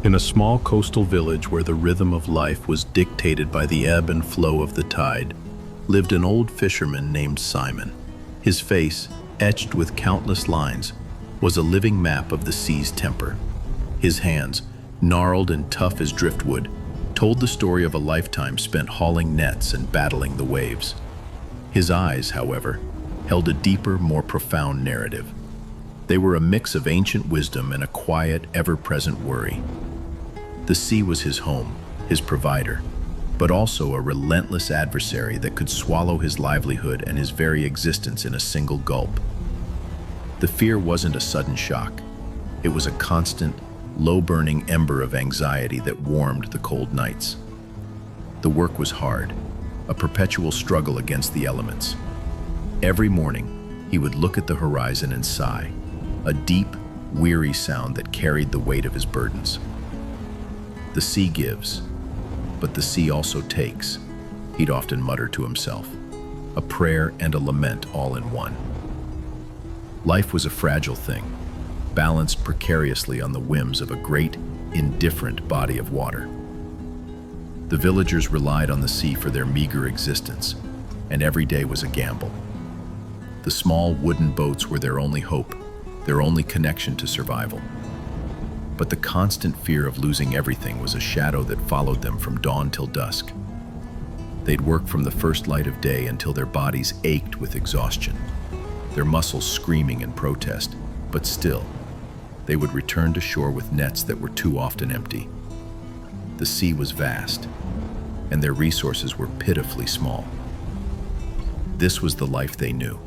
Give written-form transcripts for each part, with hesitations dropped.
In a small coastal village where the rhythm of life was dictated by the ebb and flow of the tide, lived an old fisherman named Simon. His face, etched with countless lines, was a living map of the sea's temper. His hands, gnarled and tough as driftwood, told the story of a lifetime spent hauling nets and battling the waves. His eyes, however, held a deeper, more profound narrative. They were a mix of ancient wisdom and a quiet, ever-present worry. The sea was his home, his provider, but also a relentless adversary that could swallow his livelihood and his very existence in a single gulp. The fear wasn't a sudden shock. It was a constant, low-burning ember of anxiety that warmed the cold nights. The work was hard, a perpetual struggle against the elements. Every morning, he would look at the horizon and sigh, a deep, weary sound that carried the weight of his burdens. The sea gives, but the sea also takes, he'd often mutter to himself, a prayer and a lament all in one. Life was a fragile thing, balanced precariously on the whims of a great, indifferent body of water. The villagers relied on the sea for their meager existence, and every day was a gamble. The small wooden boats were their only hope, their only connection to survival. But the constant fear of losing everything was a shadow that followed them from dawn till dusk. They'd work from the first light of day until their bodies ached with exhaustion, their muscles screaming in protest, but still, they would return to shore with nets that were too often empty. The sea was vast, and their resources were pitifully small. This was the life they knew,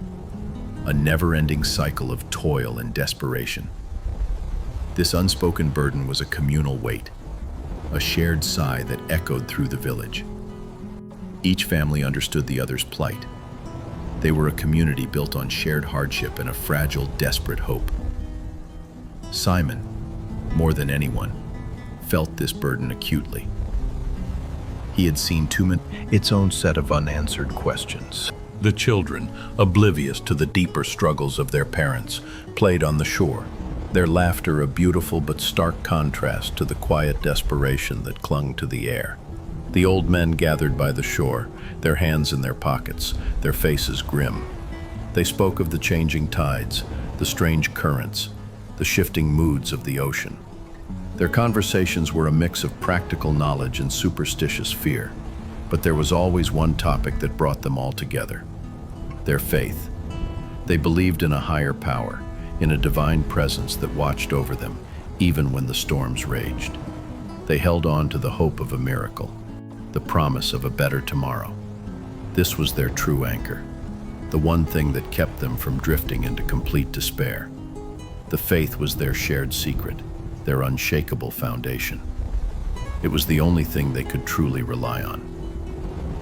a never-ending cycle of toil and desperation. This unspoken burden was a communal weight, a shared sigh that echoed through the village. Each family understood the other's plight. They were a community built on shared hardship and a fragile, desperate hope. Simon, more than anyone, felt this burden acutely. He had seen its own set of unanswered questions. The children, oblivious to the deeper struggles of their parents, played on the shore, their laughter a beautiful but stark contrast to the quiet desperation that clung to the air. The old men gathered by the shore, their hands in their pockets, their faces grim. They spoke of the changing tides, the strange currents, the shifting moods of the ocean. Their conversations were a mix of practical knowledge and superstitious fear, but there was always one topic that brought them all together: their faith. They believed in a higher power, in a divine presence that watched over them, even when the storms raged. They held on to the hope of a miracle, the promise of a better tomorrow. This was their true anchor, the one thing that kept them from drifting into complete despair. The faith was their shared secret, their unshakable foundation. It was the only thing they could truly rely on.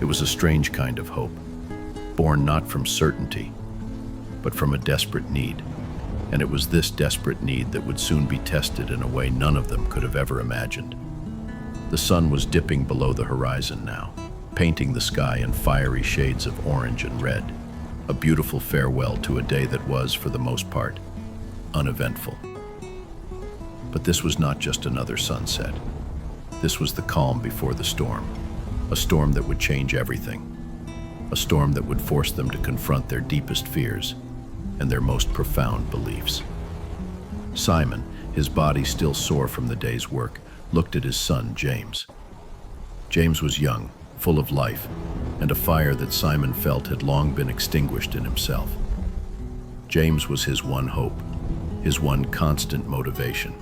It was a strange kind of hope, born not from certainty, but from a desperate need. And it was this desperate need that would soon be tested in a way none of them could have ever imagined. The sun was dipping below the horizon now, painting the sky in fiery shades of orange and red, a beautiful farewell to a day that was, for the most part, uneventful. But this was not just another sunset. This was the calm before the storm, a storm that would change everything, a storm that would force them to confront their deepest fears and their most profound beliefs. Simon, his body still sore from the day's work, looked at his son, James. James was young, full of life, and a fire that Simon felt had long been extinguished in himself. James was his one hope, his one constant motivation.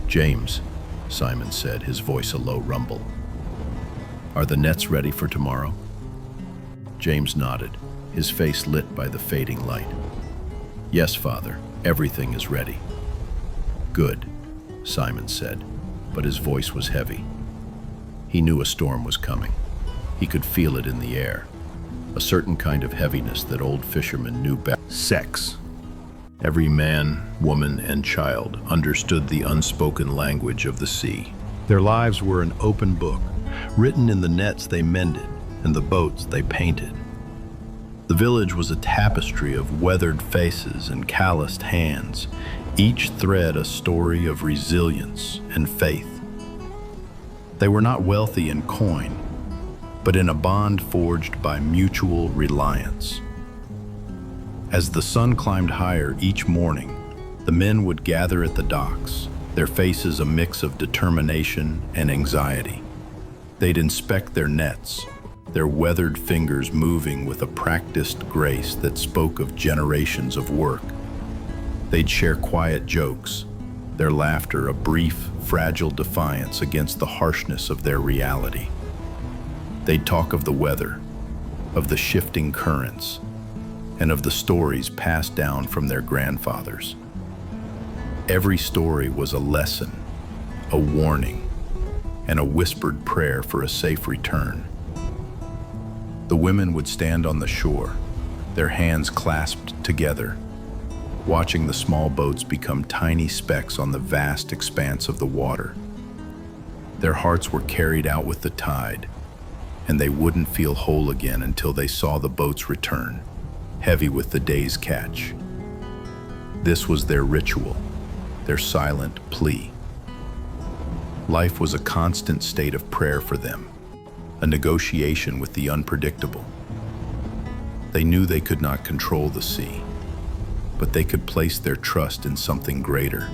"James," Simon said, his voice a low rumble, "are the nets ready for tomorrow?" James nodded, his face lit by the fading light. "Yes, Father, everything is ready." "Good," Simon said, but his voice was heavy. He knew a storm was coming. He could feel it in the air, a certain kind of heaviness that old fishermen knew best. Sex. Every man, woman, and child understood the unspoken language of the sea. Their lives were an open book, written in the nets they mended and the boats they painted. The village was a tapestry of weathered faces and calloused hands, each thread a story of resilience and faith. They were not wealthy in coin, but in a bond forged by mutual reliance. As the sun climbed higher each morning, the men would gather at the docks, their faces a mix of determination and anxiety. They'd inspect their nets, their weathered fingers moving with a practiced grace that spoke of generations of work. They'd share quiet jokes, their laughter a brief, fragile defiance against the harshness of their reality. They'd talk of the weather, of the shifting currents, and of the stories passed down from their grandfathers. Every story was a lesson, a warning, and a whispered prayer for a safe return. The women would stand on the shore, their hands clasped together, watching the small boats become tiny specks on the vast expanse of the water. Their hearts were carried out with the tide, and they wouldn't feel whole again until they saw the boats return, heavy with the day's catch. This was their ritual, their silent plea. Life was a constant state of prayer for them, a negotiation with the unpredictable. They knew they could not control the sea, but they could place their trust in something greater.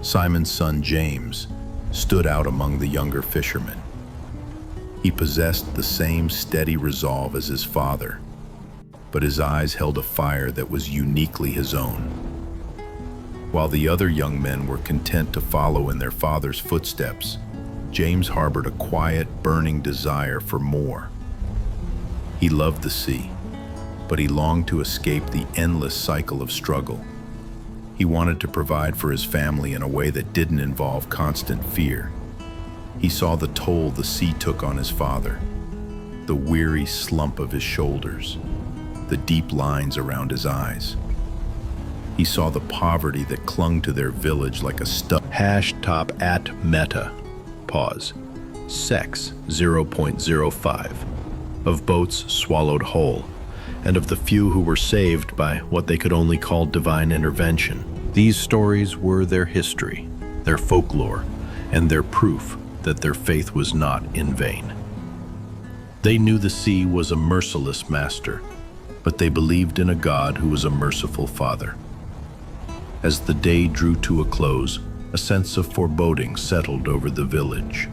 Simon's son James stood out among the younger fishermen. He possessed the same steady resolve as his father, but his eyes held a fire that was uniquely his own. While the other young men were content to follow in their father's footsteps, James harbored a quiet, burning desire for more. He loved the sea, but he longed to escape the endless cycle of struggle. He wanted to provide for his family in a way that didn't involve constant fear. He saw the toll the sea took on his father, the weary slump of his shoulders, the deep lines around his eyes. He saw the poverty that clung to their village like a stuck #top at meta. Pause. Sex 0.05 of boats swallowed whole, and of the few who were saved by what they could only call divine intervention. These stories were their history, their folklore, and their proof that their faith was not in vain. They knew the sea was a merciless master, but they believed in a God who was a merciful Father. As the day drew to a close, a sense of foreboding settled over the village.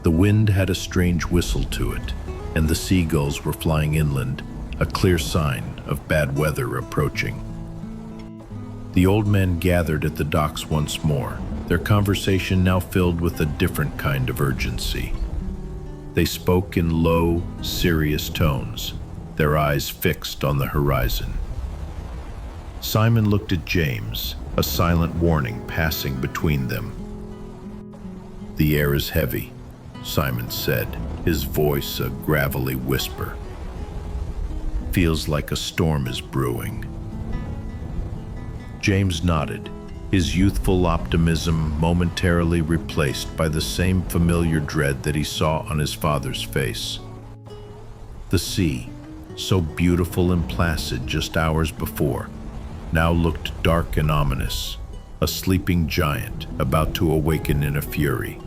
The wind had a strange whistle to it, and the seagulls were flying inland, a clear sign of bad weather approaching. The old men gathered at the docks once more, their conversation now filled with a different kind of urgency. They spoke in low, serious tones, their eyes fixed on the horizon. Simon looked at James, a silent warning passing between them. "The air is heavy," Simon said, his voice a gravelly whisper. "Feels like a storm is brewing." James nodded, his youthful optimism momentarily replaced by the same familiar dread that he saw on his father's face. The sea, so beautiful and placid just hours before, now looked dark and ominous, a sleeping giant about to awaken in a fury.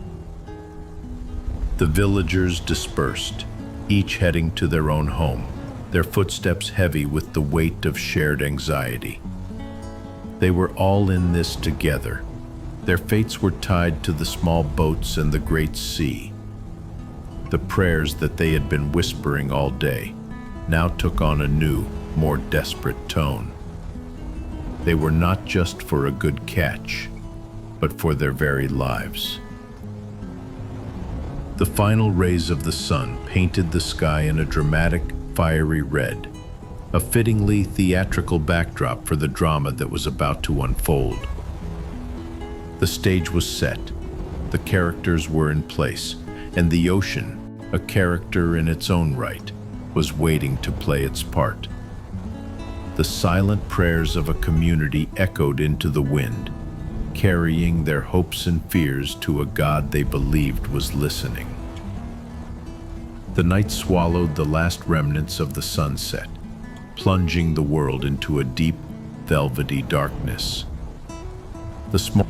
The villagers dispersed, each heading to their own home, their footsteps heavy with the weight of shared anxiety. They were all in this together. Their fates were tied to the small boats and the great sea. The prayers that they had been whispering all day now took on a new, more desperate tone. They were not just for a good catch, but for their very lives. The final rays of the sun painted the sky in a dramatic, fiery red, a fittingly theatrical backdrop for the drama that was about to unfold. The stage was set, the characters were in place, and the ocean, a character in its own right, was waiting to play its part. The silent prayers of a community echoed into the wind, carrying their hopes and fears to a God they believed was listening. The night swallowed the last remnants of the sunset, plunging the world into a deep, velvety darkness.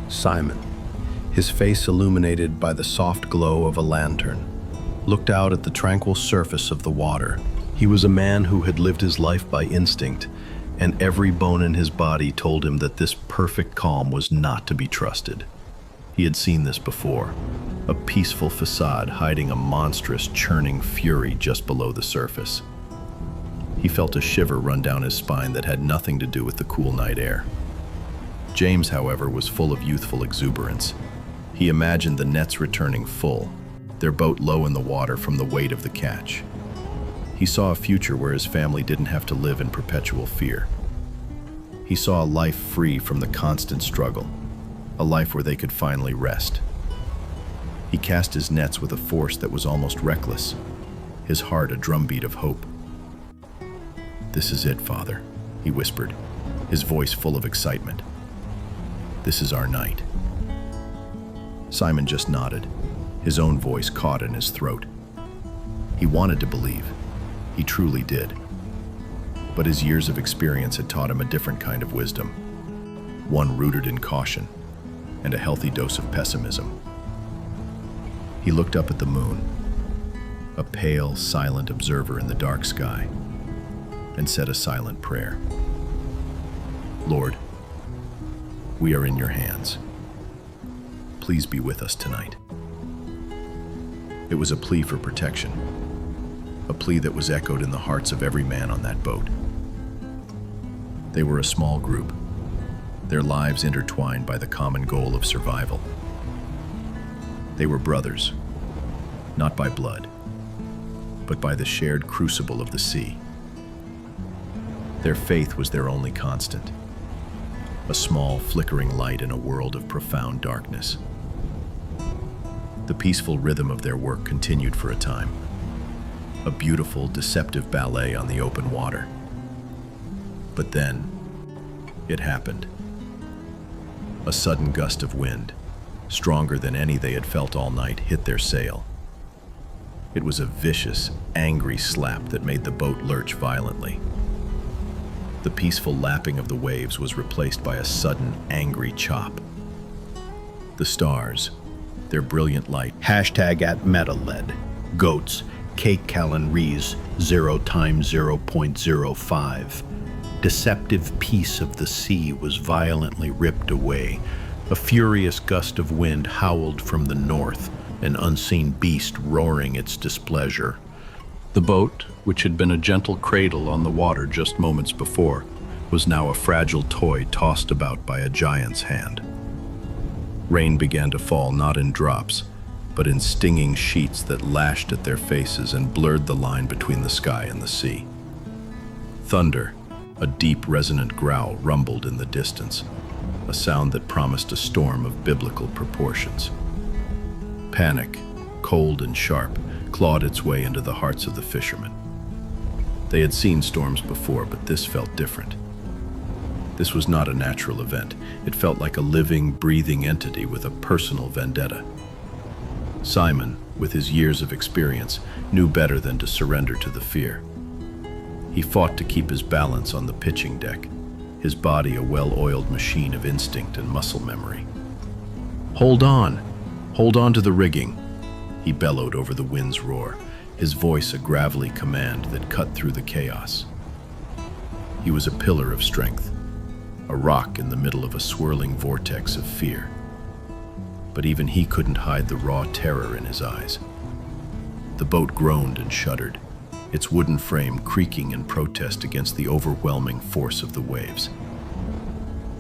Simon, his face illuminated by the soft glow of a lantern, looked out at the tranquil surface of the water. He was a man who had lived his life by instinct, and every bone in his body told him that this perfect calm was not to be trusted. He had seen this before, a peaceful facade hiding a monstrous, churning fury just below the surface. He felt a shiver run down his spine that had nothing to do with the cool night air. James, however, was full of youthful exuberance. He imagined the nets returning full, their boat low in the water from the weight of the catch. He saw a future where his family didn't have to live in perpetual fear. He saw a life free from the constant struggle, a life where they could finally rest. He cast his nets with a force that was almost reckless, his heart a drumbeat of hope. "This is it, Father," he whispered, his voice full of excitement. "This is our night." Simon just nodded, his own voice caught in his throat. He wanted to believe. He truly did. But his years of experience had taught him a different kind of wisdom, one rooted in caution and a healthy dose of pessimism. He looked up at the moon, a pale, silent observer in the dark sky, and said a silent prayer. "Lord, we are in your hands. Please be with us tonight." It was a plea for protection, a plea that was echoed in the hearts of every man on that boat. They were a small group, their lives intertwined by the common goal of survival. They were brothers, not by blood, but by the shared crucible of the sea. Their faith was their only constant, a small, flickering light in a world of profound darkness. The peaceful rhythm of their work continued for a time, a beautiful, deceptive ballet on the open water. But then, it happened. A sudden gust of wind, stronger than any they had felt all night, hit their sail. It was a vicious, angry slap that made the boat lurch violently. The peaceful lapping of the waves was replaced by a sudden, angry chop. The stars, their brilliant light, #@metaled, goats, Cake Callan Rees 0 times 0.05. Deceptive peace of the sea was violently ripped away. A furious gust of wind howled from the north, an unseen beast roaring its displeasure. The boat, which had been a gentle cradle on the water just moments before, was now a fragile toy tossed about by a giant's hand. Rain began to fall not in drops, but in stinging sheets that lashed at their faces and blurred the line between the sky and the sea. Thunder, a deep, resonant growl, rumbled in the distance, a sound that promised a storm of biblical proportions. Panic, cold and sharp, clawed its way into the hearts of the fishermen. They had seen storms before, but this felt different. This was not a natural event. It felt like a living, breathing entity with a personal vendetta. Simon, with his years of experience, knew better than to surrender to the fear. He fought to keep his balance on the pitching deck, his body a well-oiled machine of instinct and muscle memory. Hold on to the rigging," he bellowed over the wind's roar, his voice a gravelly command that cut through the chaos. He was a pillar of strength, a rock in the middle of a swirling vortex of fear. But even he couldn't hide the raw terror in his eyes. The boat groaned and shuddered, its wooden frame creaking in protest against the overwhelming force of the waves.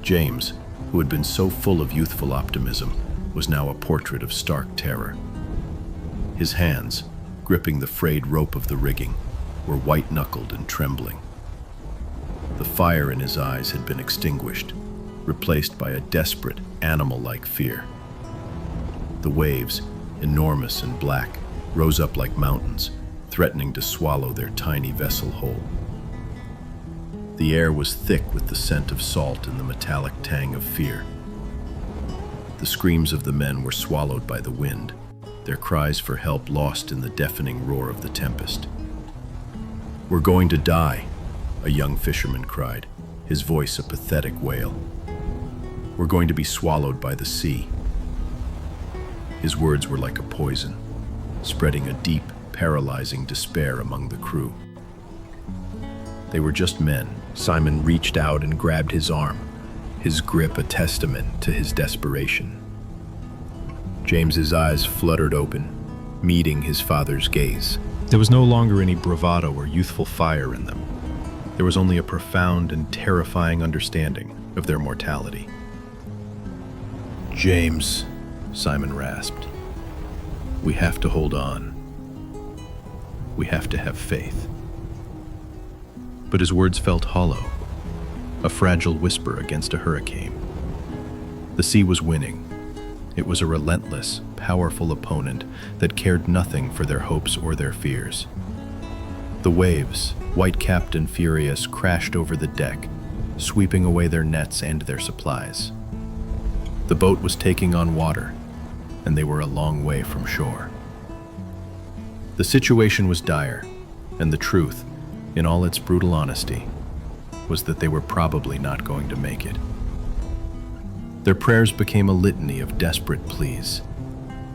James, who had been so full of youthful optimism, was now a portrait of stark terror. His hands, gripping the frayed rope of the rigging, were white-knuckled and trembling. The fire in his eyes had been extinguished, replaced by a desperate, animal-like fear. The waves, enormous and black, rose up like mountains, threatening to swallow their tiny vessel whole. The air was thick with the scent of salt and the metallic tang of fear. The screams of the men were swallowed by the wind, their cries for help lost in the deafening roar of the tempest. "We're going to die," a young fisherman cried, his voice a pathetic wail. We're going to be swallowed by the sea." His words were like a poison, spreading a deep, paralyzing despair among the crew. They were just men. Simon reached out and grabbed his arm, his grip a testament to his desperation. James's eyes fluttered open, meeting his father's gaze. There was no longer any bravado or youthful fire in them. There was only a profound and terrifying understanding of their mortality. "James," Simon rasped, "we have to hold on. We have to have faith." But his words felt hollow, a fragile whisper against a hurricane. The sea was winning. It was a relentless, powerful opponent that cared nothing for their hopes or their fears. The waves, white-capped and furious, crashed over the deck, sweeping away their nets and their supplies. The boat was taking on water, and they were a long way from shore. The situation was dire, and the truth, in all its brutal honesty, was that they were probably not going to make it. Their prayers became a litany of desperate pleas,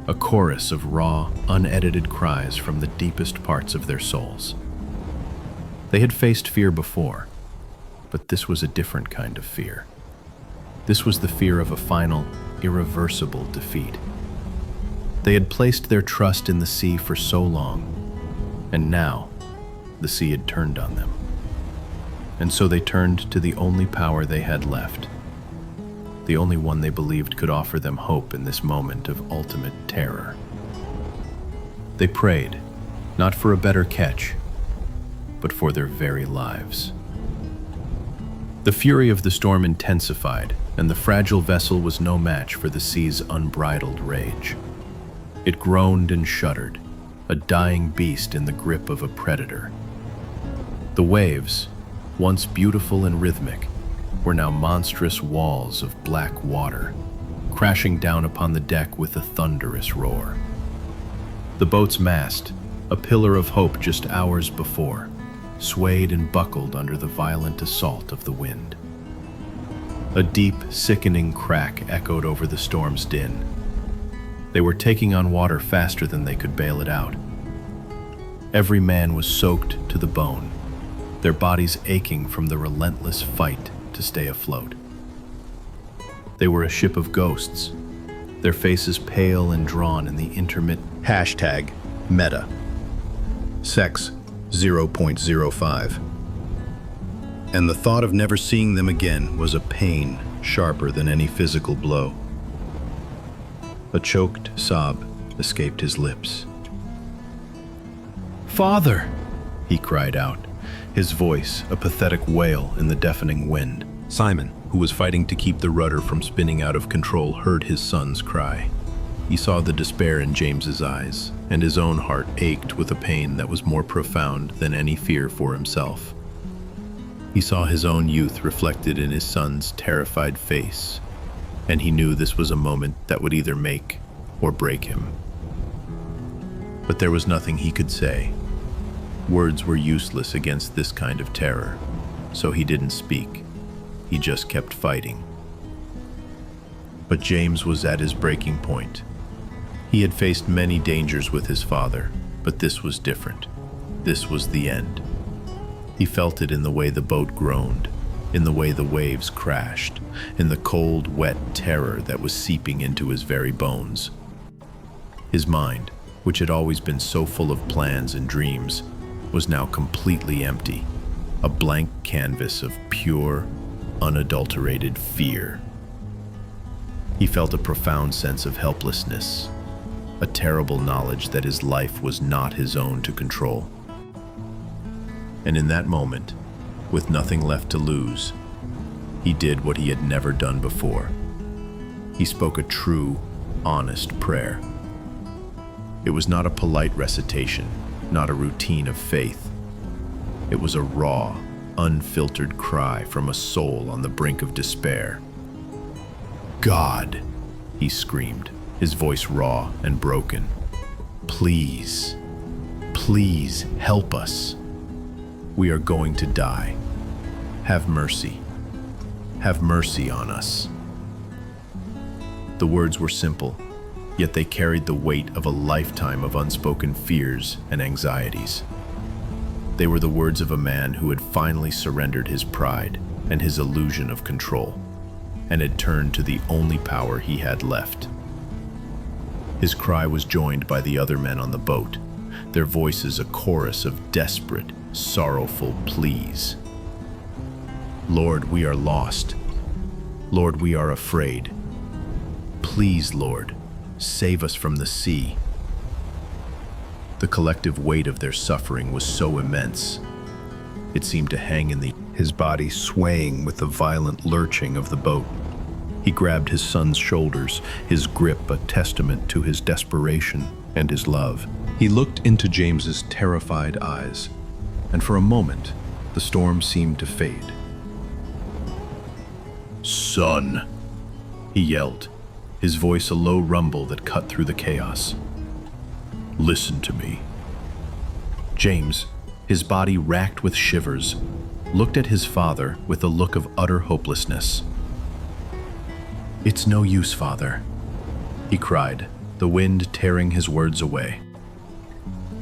a chorus of raw, unedited cries from the deepest parts of their souls. They had faced fear before, but this was a different kind of fear. This was the fear of a final, irreversible defeat. They had placed their trust in the sea for so long, and now the sea had turned on them. And so they turned to the only power they had left, the only one they believed could offer them hope in this moment of ultimate terror. They prayed, not for a better catch, but for their very lives. The fury of the storm intensified, and the fragile vessel was no match for the sea's unbridled rage. It groaned and shuddered, a dying beast in the grip of a predator. The waves, once beautiful and rhythmic, were now monstrous walls of black water, crashing down upon the deck with a thunderous roar. The boat's mast, a pillar of hope just hours before, swayed and buckled under the violent assault of the wind. A deep, sickening crack echoed over the storm's din. They were taking on water faster than they could bail it out. Every man was soaked to the bone, their bodies aching from the relentless fight to stay afloat. They were a ship of ghosts, their faces pale and drawn in the intermittent #meta. Sex 0.05. And the thought of never seeing them again was a pain sharper than any physical blow. A choked sob escaped his lips. "Father!" he cried out, his voice a pathetic wail in the deafening wind. Simon, who was fighting to keep the rudder from spinning out of control, heard his son's cry. He saw the despair in James's eyes, and his own heart ached with a pain that was more profound than any fear for himself. He saw his own youth reflected in his son's terrified face, and he knew this was a moment that would either make or break him. But there was nothing he could say. Words were useless against this kind of terror, so he didn't speak. He just kept fighting. But James was at his breaking point. He had faced many dangers with his father, but this was different. This was the end. He felt it in the way the boat groaned, in the way the waves crashed, in the cold, wet terror that was seeping into his very bones. His mind, which had always been so full of plans and dreams, was now completely empty, a blank canvas of pure, unadulterated fear. He felt a profound sense of helplessness, a terrible knowledge that his life was not his own to control. And in that moment, with nothing left to lose, he did what he had never done before. He spoke a true, honest prayer. It was not a polite recitation, not a routine of faith. It was a raw, unfiltered cry from a soul on the brink of despair. "God," he screamed, his voice raw and broken. "Please, please help us. We are going to die. Have mercy. Have mercy on us." The words were simple, yet they carried the weight of a lifetime of unspoken fears and anxieties. They were the words of a man who had finally surrendered his pride and his illusion of control, and had turned to the only power he had left. His cry was joined by the other men on the boat, their voices a chorus of desperate, sorrowful pleas. Lord, we are lost. Lord, we are afraid. Please, Lord, save us from the sea. The collective weight of their suffering was so immense, it seemed to hang in the air, his body swaying with the violent lurching of the boat. He grabbed his son's shoulders, his grip a testament to his desperation and his love. He looked into James's terrified eyes, and for a moment, the storm seemed to fade. "Son," he yelled, his voice a low rumble that cut through the chaos. "Listen to me." James, his body racked with shivers, looked at his father with a look of utter hopelessness. "It's no use, Father," he cried, the wind tearing his words away.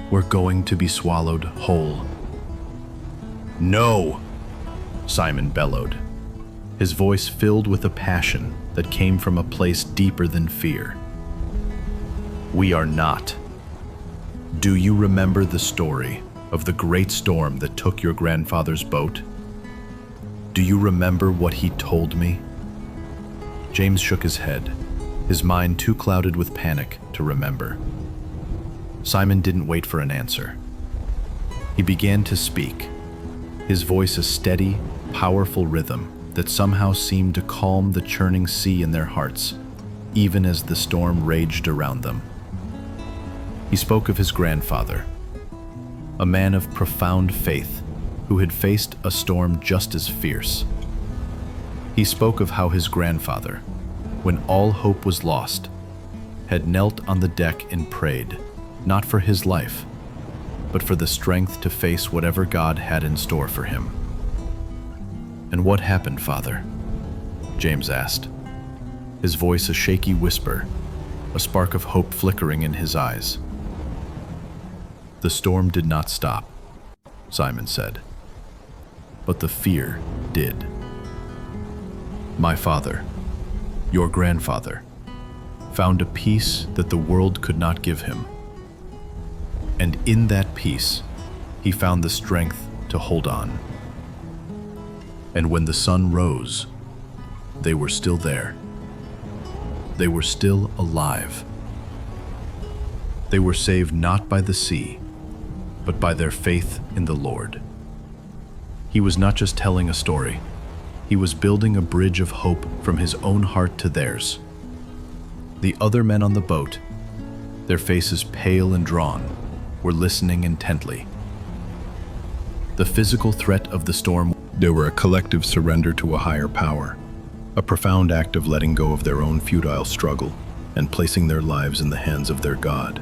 "We're going to be swallowed whole." "No!" Simon bellowed, his voice filled with a passion that came from a place deeper than fear. "We are not. Do you remember the story of the great storm that took your grandfather's boat? Do you remember what he told me?" James shook his head, his mind too clouded with panic to remember. Simon didn't wait for an answer. He began to speak, his voice a steady, powerful rhythm that somehow seemed to calm the churning sea in their hearts, even as the storm raged around them. He spoke of his grandfather, a man of profound faith who had faced a storm just as fierce. He spoke of how his grandfather, when all hope was lost, had knelt on the deck and prayed, not for his life, but for the strength to face whatever God had in store for him. "And what happened, Father?" James asked, his voice a shaky whisper, a spark of hope flickering in his eyes. "The storm did not stop," Simon said, "but the fear did. My father, your grandfather, found a peace that the world could not give him. And in that peace, he found the strength to hold on. And when the sun rose, they were still there. They were still alive. They were saved not by the sea, but by their faith in the Lord." He was not just telling a story. He was building a bridge of hope from his own heart to theirs. The other men on the boat, their faces pale and drawn, were listening intently. The physical threat of the storm, they were a collective surrender to a higher power, a profound act of letting go of their own futile struggle and placing their lives in the hands of their God.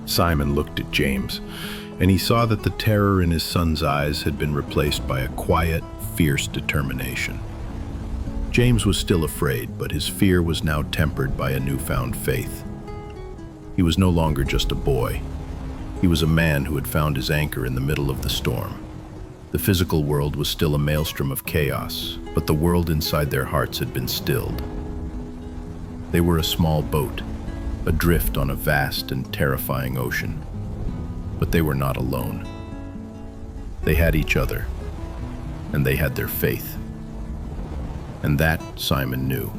Simon looked at James, and he saw that the terror in his son's eyes had been replaced by a quiet, fierce determination. James was still afraid, but his fear was now tempered by a newfound faith. He was no longer just a boy. He was a man who had found his anchor in the middle of the storm. The physical world was still a maelstrom of chaos, but the world inside their hearts had been stilled. They were a small boat, adrift on a vast and terrifying ocean. But they were not alone. They had each other, and they had their faith. And that, Simon knew,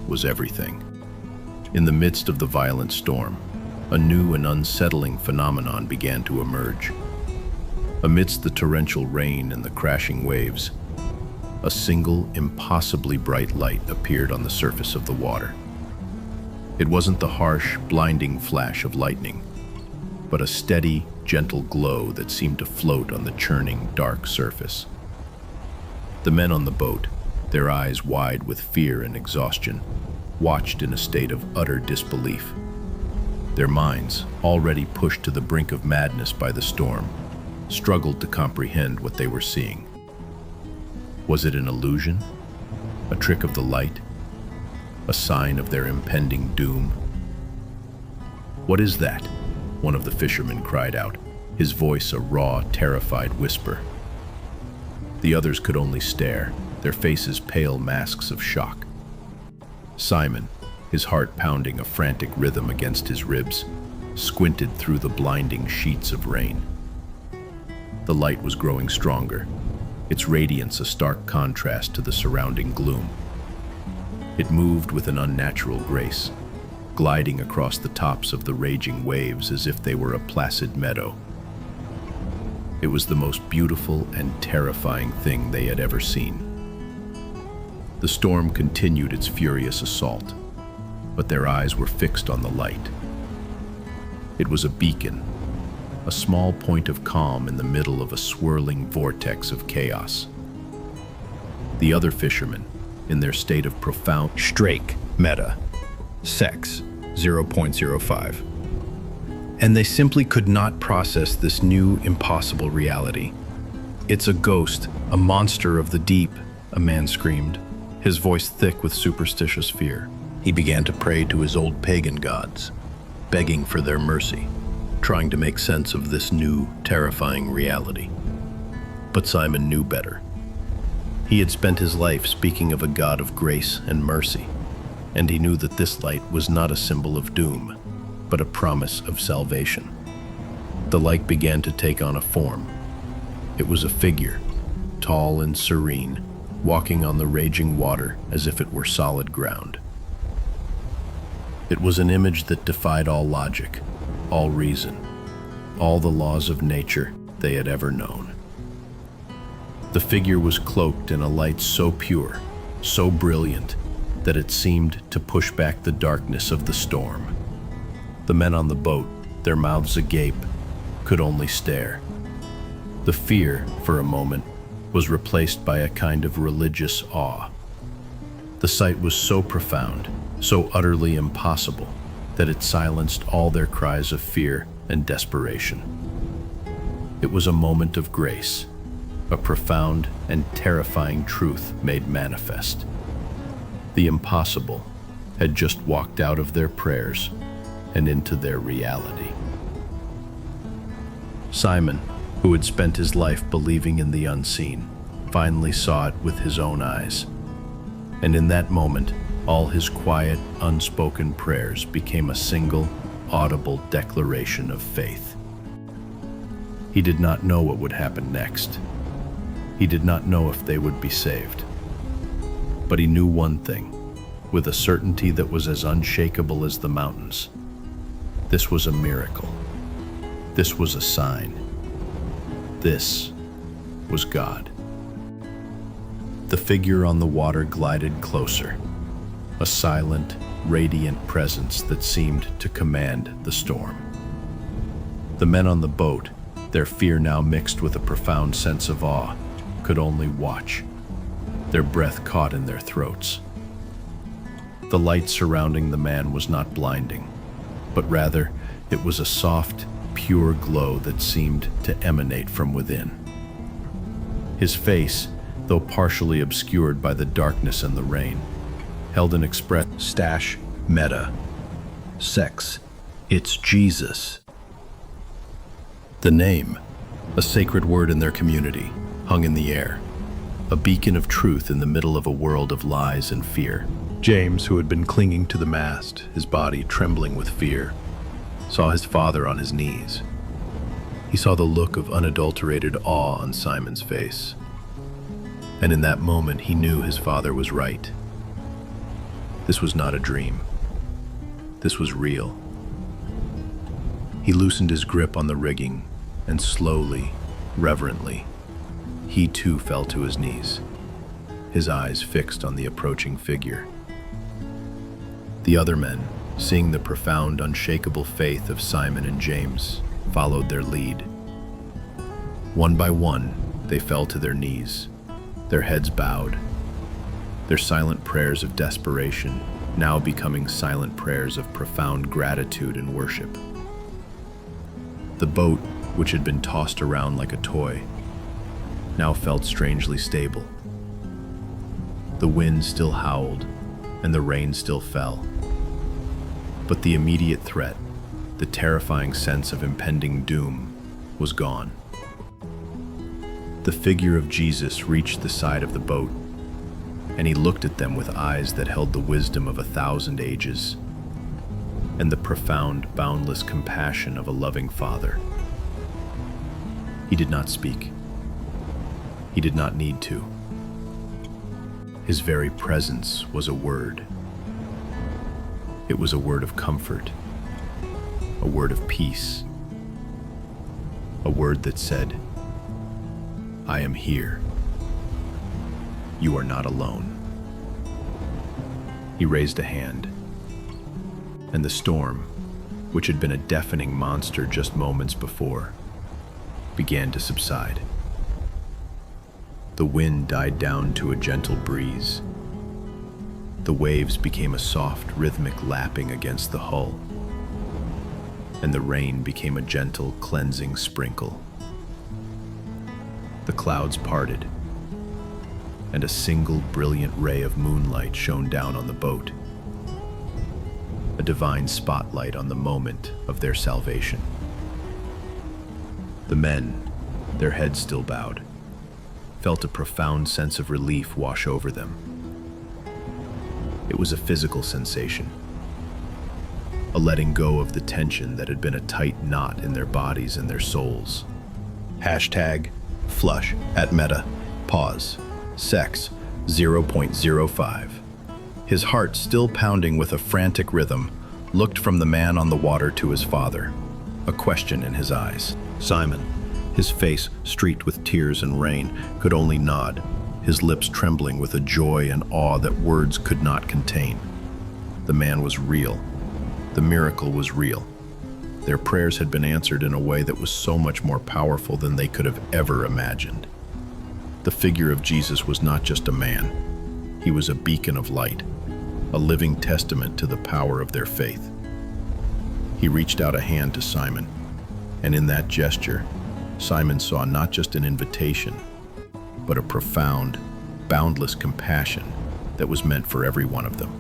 was everything. In the midst of the violent storm, a new and unsettling phenomenon began to emerge. Amidst the torrential rain and the crashing waves, a single, impossibly bright light appeared on the surface of the water. It wasn't the harsh, blinding flash of lightning, but a steady, gentle glow that seemed to float on the churning, dark surface. The men on the boat, their eyes wide with fear and exhaustion, watched in a state of utter disbelief. Their minds, already pushed to the brink of madness by the storm, struggled to comprehend what they were seeing. Was it an illusion? A trick of the light? a sign of their impending doom. "What is that?" one of the fishermen cried out, his voice a raw, terrified whisper. The others could only stare, their faces pale masks of shock. Simon, his heart pounding a frantic rhythm against his ribs, squinted through the blinding sheets of rain. The light was growing stronger, its radiance a stark contrast to the surrounding gloom. It moved with an unnatural grace, gliding across the tops of the raging waves as if they were a placid meadow. It was the most beautiful and terrifying thing they had ever seen. The storm continued its furious assault, but their eyes were fixed on the light. It was a beacon, a small point of calm in the middle of a swirling vortex of chaos. The other fishermen, in their state of profound Strake, meta, sex, 0.05. And they simply could not process this new, impossible reality. "It's a ghost, a monster of the deep," a man screamed, his voice thick with superstitious fear. He began to pray to his old pagan gods, begging for their mercy, trying to make sense of this new, terrifying reality. But Simon knew better. He had spent his life speaking of a God of grace and mercy, and he knew that this light was not a symbol of doom, but a promise of salvation. The light began to take on a form. It was a figure, tall and serene, walking on the raging water as if it were solid ground. It was an image that defied all logic, all reason, all the laws of nature they had ever known. The figure was cloaked in a light so pure, so brilliant, that it seemed to push back the darkness of the storm. The men on the boat, their mouths agape, could only stare. The fear, for a moment, was replaced by a kind of religious awe. The sight was so profound, so utterly impossible, that it silenced all their cries of fear and desperation. It was a moment of grace, a profound and terrifying truth made manifest. The impossible had just walked out of their prayers and into their reality. Simon, who had spent his life believing in the unseen, finally saw it with his own eyes. And in that moment, all his quiet, unspoken prayers became a single, audible declaration of faith. He did not know what would happen next. He did not know if they would be saved. But he knew one thing, with a certainty that was as unshakable as the mountains. This was a miracle. This was a sign. This was God. The figure on the water glided closer, a silent, radiant presence that seemed to command the storm. The men on the boat, their fear now mixed with a profound sense of awe, could only watch, their breath caught in their throats. The light surrounding the man was not blinding, but rather it was a soft, pure glow that seemed to emanate from within. His face, though partially obscured by the darkness and the rain, held an express Stash, meta, sex, it's Jesus. The name, a sacred word in their community, hung in the air, a beacon of truth in the middle of a world of lies and fear. James, who had been clinging to the mast, his body trembling with fear, saw his father on his knees. He saw the look of unadulterated awe on Simon's face. And in that moment, he knew his father was right. This was not a dream. This was real. He loosened his grip on the rigging, and slowly, reverently, he too fell to his knees, his eyes fixed on the approaching figure. The other men, seeing the profound, unshakable faith of Simon and James, followed their lead. One by one, they fell to their knees, their heads bowed, their silent prayers of desperation now becoming silent prayers of profound gratitude and worship. The boat, which had been tossed around like a toy, now felt strangely stable. The wind still howled, and the rain still fell. But the immediate threat, the terrifying sense of impending doom, was gone. The figure of Jesus reached the side of the boat, and he looked at them with eyes that held the wisdom of 1,000 ages and the profound, boundless compassion of a loving Father. He did not speak. He did not need to. His very presence was a word. It was a word of comfort, a word of peace, a word that said, "I am here. You are not alone." He raised a hand, and the storm, which had been a deafening monster just moments before, began to subside. The wind died down to a gentle breeze. The waves became a soft, rhythmic lapping against the hull, and the rain became a gentle, cleansing sprinkle. The clouds parted, and a single brilliant ray of moonlight shone down on the boat, a divine spotlight on the moment of their salvation. The men, their heads still bowed, felt a profound sense of relief wash over them. It was a physical sensation, a letting go of the tension that had been a tight knot in their bodies and their souls. Hashtag flush at meta, pause, sex 0.05. His heart still pounding with a frantic rhythm, looked from the man on the water to his father, a question in his eyes. Simon, his face streaked with tears and rain, could only nod, his lips trembling with a joy and awe that words could not contain. The man was real. The miracle was real. Their prayers had been answered in a way that was so much more powerful than they could have ever imagined. The figure of Jesus was not just a man. He was a beacon of light, a living testament to the power of their faith. He reached out a hand to Simon, and in that gesture, Simon saw not just an invitation, but a profound, boundless compassion that was meant for every one of them.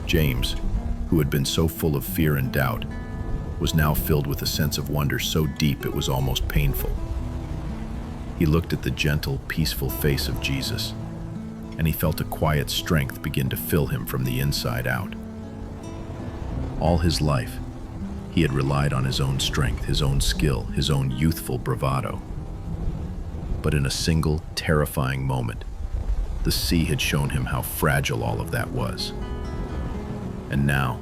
James, who had been so full of fear and doubt, was now filled with a sense of wonder so deep it was almost painful. He looked at the gentle, peaceful face of Jesus, and he felt a quiet strength begin to fill him from the inside out. All his life, he had relied on his own strength, his own skill, his own youthful bravado. But in a single, terrifying moment, the sea had shown him how fragile all of that was. And now,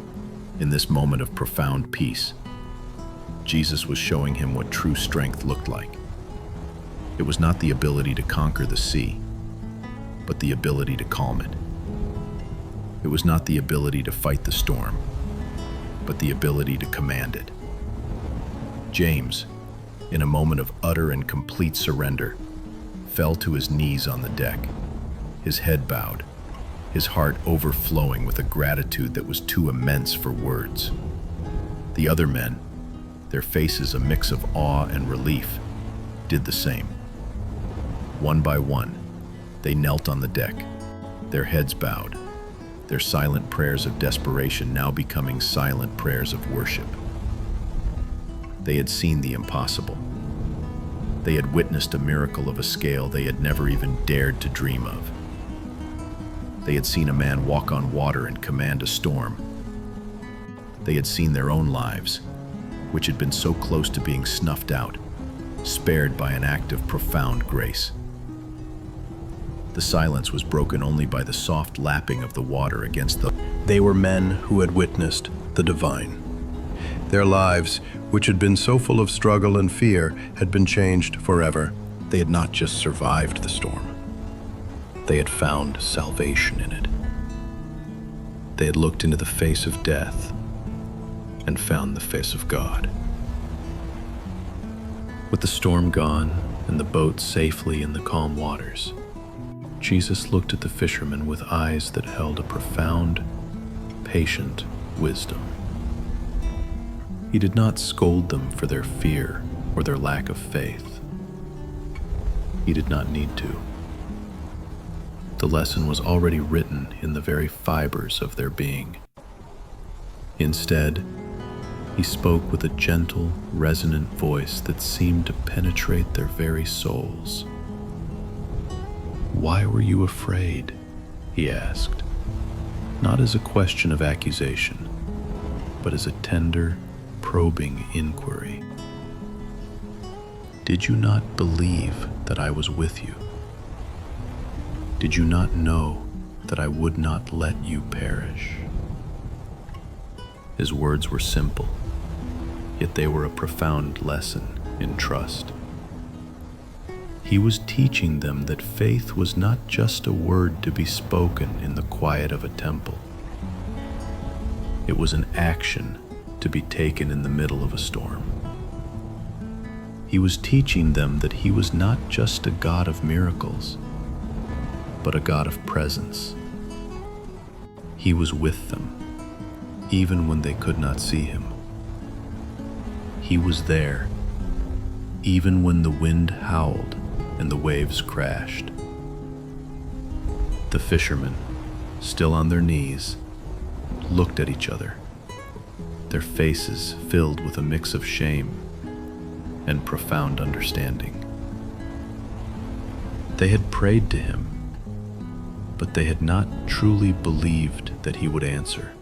in this moment of profound peace, Jesus was showing him what true strength looked like. It was not the ability to conquer the sea, but the ability to calm it. It was not the ability to fight the storm, but the ability to command it. James, in a moment of utter and complete surrender, fell to his knees on the deck, his head bowed, his heart overflowing with a gratitude that was too immense for words. The other men, their faces a mix of awe and relief, did the same. One by one, they knelt on the deck, their heads bowed, their silent prayers of desperation now becoming silent prayers of worship. They had seen the impossible. They had witnessed a miracle of a scale they had never even dared to dream of. They had seen a man walk on water and command a storm. They had seen their own lives, which had been so close to being snuffed out, spared by an act of profound grace. The silence was broken only by the soft lapping of the water against the... They were men who had witnessed the divine. Their lives, which had been so full of struggle and fear, had been changed forever. They had not just survived the storm. They had found salvation in it. They had looked into the face of death and found the face of God. With the storm gone and the boat safely in the calm waters, Jesus looked at the fishermen with eyes that held a profound, patient wisdom. He did not scold them for their fear or their lack of faith. He did not need to. The lesson was already written in the very fibers of their being. Instead, he spoke with a gentle, resonant voice that seemed to penetrate their very souls. "Why were you afraid?" he asked, not as a question of accusation, but as a tender, probing inquiry. "Did you not believe that I was with you? Did you not know that I would not let you perish?" His words were simple, yet they were a profound lesson in trust. He was teaching them that faith was not just a word to be spoken in the quiet of a temple. It was an action to be taken in the middle of a storm. He was teaching them that he was not just a God of miracles, but a God of presence. He was with them, even when they could not see him. He was there, even when the wind howled and the waves crashed. The fishermen, still on their knees, looked at each other, their faces filled with a mix of shame and profound understanding. They had prayed to him, but they had not truly believed that he would answer.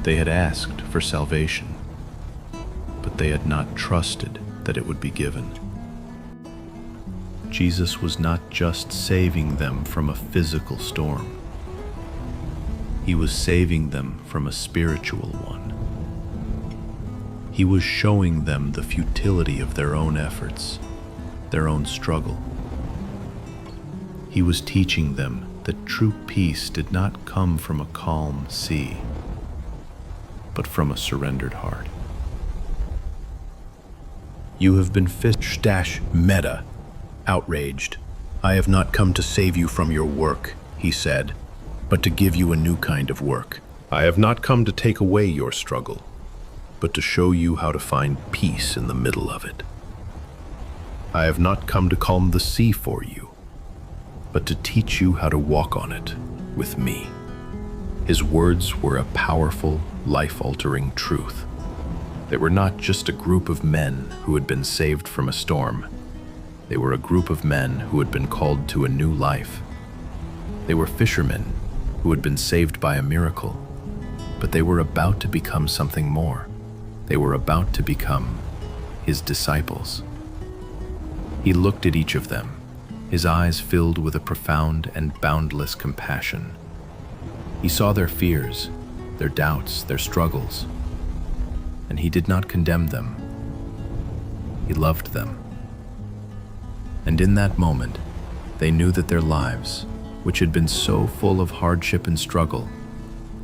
They had asked for salvation, but they had not trusted that it would be given. Jesus was not just saving them from a physical storm. He was saving them from a spiritual one. He was showing them the futility of their own efforts, their own struggle. He was teaching them that true peace did not come from a calm sea, but from a surrendered heart. "You have been Meta, outraged. "I have not come to save you from your work," he said, "but to give you a new kind of work. I have not come to take away your struggle, but to show you how to find peace in the middle of it. I have not come to calm the sea for you, but to teach you how to walk on it with me." His words were a powerful, life-altering truth. They were not just a group of men who had been saved from a storm. They were a group of men who had been called to a new life. They were fishermen who had been saved by a miracle, but they were about to become something more. They were about to become his disciples. He looked at each of them, his eyes filled with a profound and boundless compassion. He saw their fears, their doubts, their struggles, and he did not condemn them. He loved them. And in that moment, they knew that their lives, which had been so full of hardship and struggle,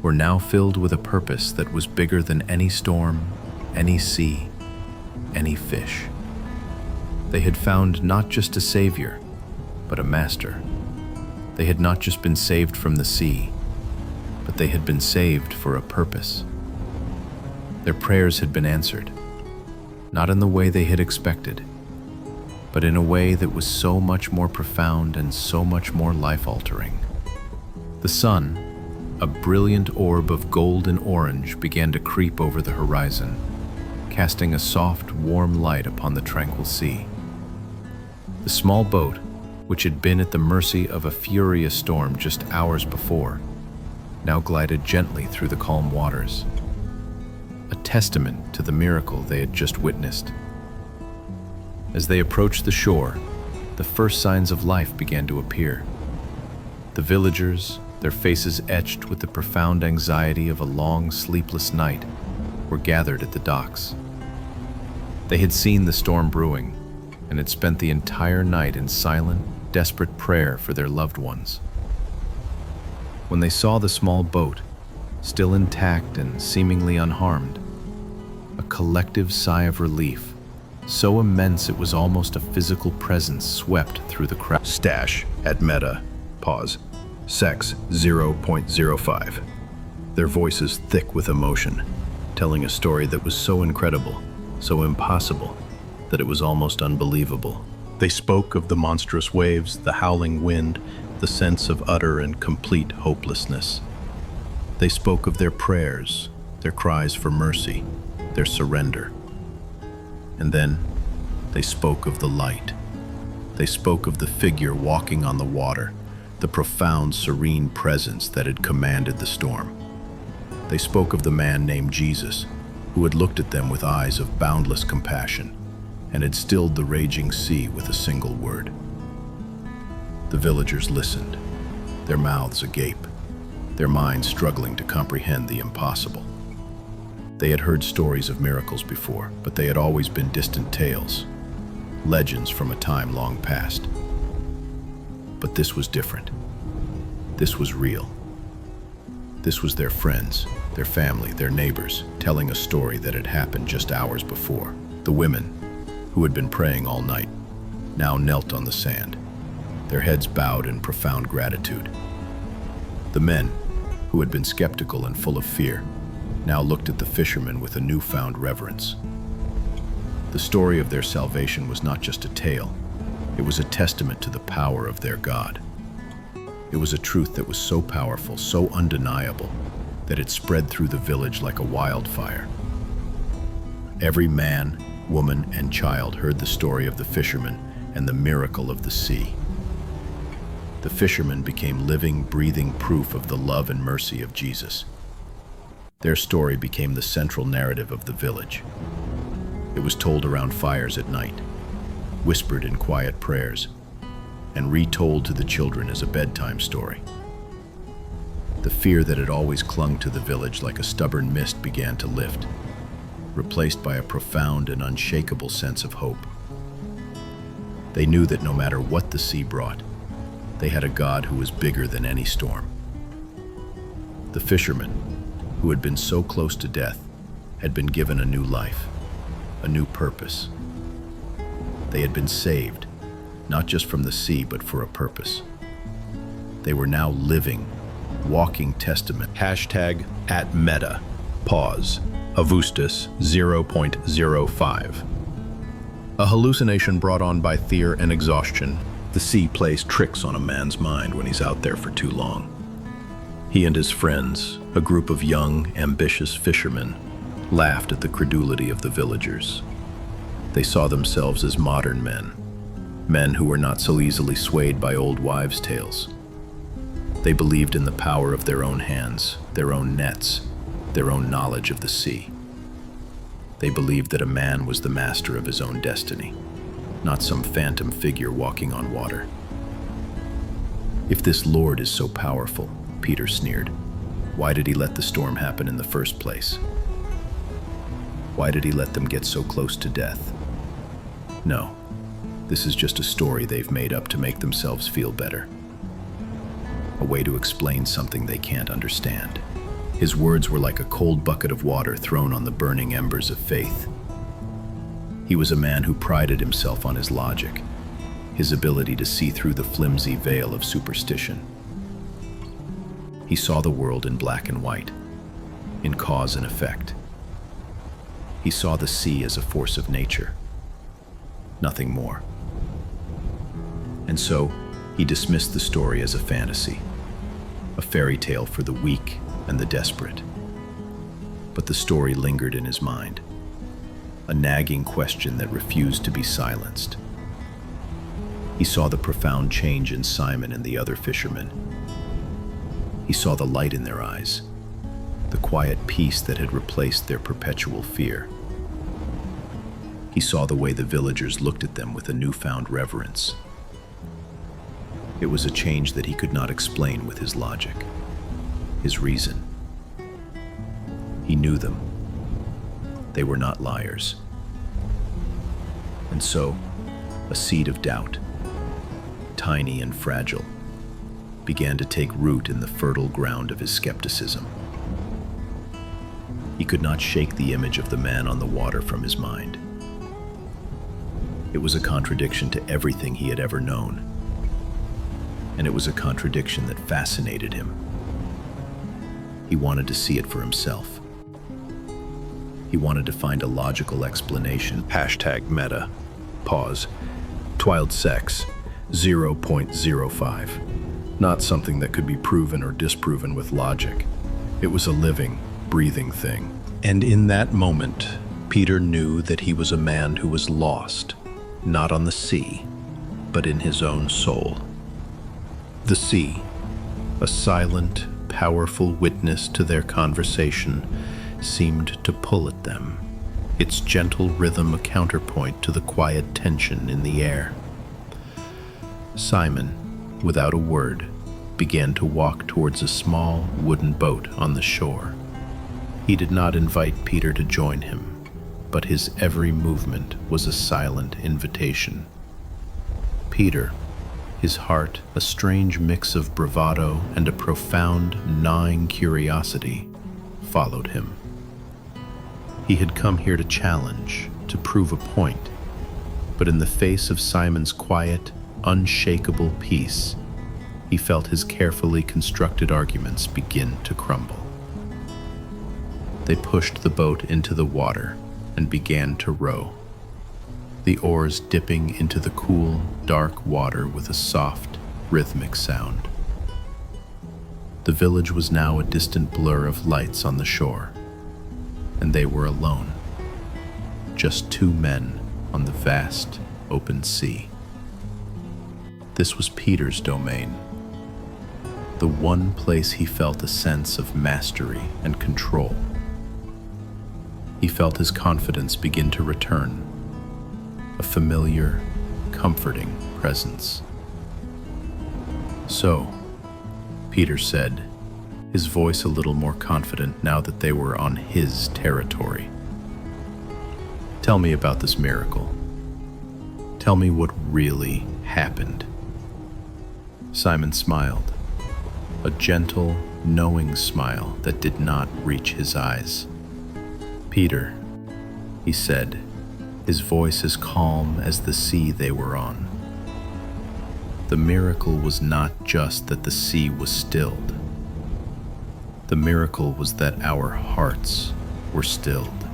were now filled with a purpose that was bigger than any storm, any sea, any fish. They had found not just a savior, but a master. They had not just been saved from the sea, but they had been saved for a purpose. Their prayers had been answered, not in the way they had expected, but in a way that was so much more profound and so much more life-altering. The sun, a brilliant orb of gold and orange, began to creep over the horizon, casting a soft, warm light upon the tranquil sea. The small boat, which had been at the mercy of a furious storm just hours before, now glided gently through the calm waters, a testament to the miracle they had just witnessed. As they approached the shore, the first signs of life began to appear. The villagers, their faces etched with the profound anxiety of a long, sleepless night, were gathered at the docks. They had seen the storm brewing and had spent the entire night in silent, desperate prayer for their loved ones. When they saw the small boat, still intact and seemingly unharmed, a collective sigh of relief, so immense it was almost a physical presence, swept through the crowd. Stash at Meta. Pause. Sex 0.05. Their voices thick with emotion, telling a story that was so incredible, so impossible, that it was almost unbelievable. They spoke of the monstrous waves, the howling wind, the sense of utter and complete hopelessness. They spoke of their prayers, their cries for mercy, their surrender. And then they spoke of the light. They spoke of the figure walking on the water, the profound, serene presence that had commanded the storm. They spoke of the man named Jesus, who had looked at them with eyes of boundless compassion and had stilled the raging sea with a single word. The villagers listened, their mouths agape, their minds struggling to comprehend the impossible. They had heard stories of miracles before, but they had always been distant tales, legends from a time long past. But this was different. This was real. This was their friends, their family, their neighbors, telling a story that had happened just hours before. The women, who had been praying all night, now knelt on the sand, their heads bowed in profound gratitude. The men, who had been skeptical and full of fear, now looked at the fishermen with a newfound reverence. The story of their salvation was not just a tale, it was a testament to the power of their God. It was a truth that was so powerful, so undeniable, that it spread through the village like a wildfire. Every man, woman, and child heard the story of the fishermen and the miracle of the sea. The fishermen became living, breathing proof of the love and mercy of Jesus. Their story became the central narrative of the village. It was told around fires at night, whispered in quiet prayers, and retold to the children as a bedtime story. The fear that had always clung to the village like a stubborn mist began to lift, replaced by a profound and unshakable sense of hope. They knew that no matter what the sea brought, they had a God who was bigger than any storm. The fishermen, who had been so close to death, had been given a new life, a new purpose. They had been saved, not just from the sea, but for a purpose. They were now living, walking testament. #@meta, pause, Avustus 0.05. A hallucination brought on by fear and exhaustion. The sea plays tricks on a man's mind when he's out there for too long. He and his friends, a group of young, ambitious fishermen, laughed at the credulity of the villagers. They saw themselves as modern men, men who were not so easily swayed by old wives' tales. They believed in the power of their own hands, their own nets, their own knowledge of the sea. They believed that a man was the master of his own destiny, not some phantom figure walking on water. "If this Lord is so powerful," Peter sneered, "why did he let the storm happen in the first place? Why did he let them get so close to death? No, this is just a story they've made up to make themselves feel better. A way to explain something they can't understand." His words were like a cold bucket of water thrown on the burning embers of faith. He was a man who prided himself on his logic, his ability to see through the flimsy veil of superstition. He saw the world in black and white, in cause and effect. He saw the sea as a force of nature, nothing more. And so, he dismissed the story as a fantasy, a fairy tale for the weak and the desperate. But the story lingered in his mind, a nagging question that refused to be silenced. He saw the profound change in Simon and the other fishermen. He saw the light in their eyes, the quiet peace that had replaced their perpetual fear. He saw the way the villagers looked at them with a newfound reverence. It was a change that he could not explain with his logic, his reason. He knew them. They were not liars. And so, a seed of doubt, tiny and fragile, began to take root in the fertile ground of his skepticism. He could not shake the image of the man on the water from his mind. It was a contradiction to everything he had ever known. And it was a contradiction that fascinated him. He wanted to see it for himself. He wanted to find a logical explanation. #meta, pause, Twild Sex 0.05. not something that could be proven or disproven with logic. It was a living, breathing thing. And in that moment, Peter knew that he was a man who was lost, not on the sea, but in his own soul. The sea, a silent, powerful witness to their conversation, seemed to pull at them, its gentle rhythm a counterpoint to the quiet tension in the air. Simon, without a word, began to walk towards a small wooden boat on the shore. He did not invite Peter to join him, but his every movement was a silent invitation. Peter, his heart a strange mix of bravado and a profound, gnawing curiosity, followed him. He had come here to challenge, to prove a point, but in the face of Simon's quiet, unshakable peace, he felt his carefully constructed arguments begin to crumble. They pushed the boat into the water and began to row, the oars dipping into the cool, dark water with a soft, rhythmic sound. The village was now a distant blur of lights on the shore, and they were alone, just two men on the vast, open sea. This was Peter's domain, the one place he felt a sense of mastery and control. He felt his confidence begin to return, a familiar, comforting presence. "So," Peter said, his voice a little more confident now that they were on his territory. "Tell me about this miracle. Tell me what really happened." Simon smiled, a gentle, knowing smile that did not reach his eyes. "Peter," he said, his voice as calm as the sea they were on. "The miracle was not just that the sea was stilled. The miracle was that our hearts were stilled.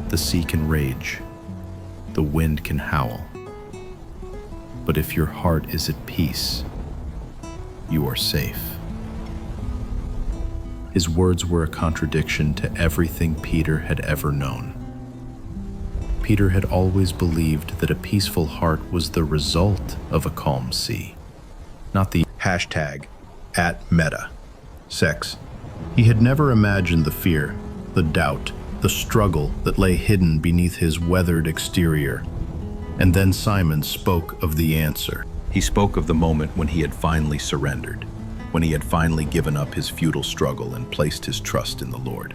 The sea can rage, the wind can howl, but if your heart is at peace, you are safe." His words were a contradiction to everything Peter had ever known. Peter had always believed that a peaceful heart was the result of a calm sea, not the #@meta sex. He had never imagined the fear, the doubt, the struggle that lay hidden beneath his weathered exterior. And then Simon spoke of the answer. He spoke of the moment when he had finally surrendered, when he had finally given up his futile struggle and placed his trust in the Lord.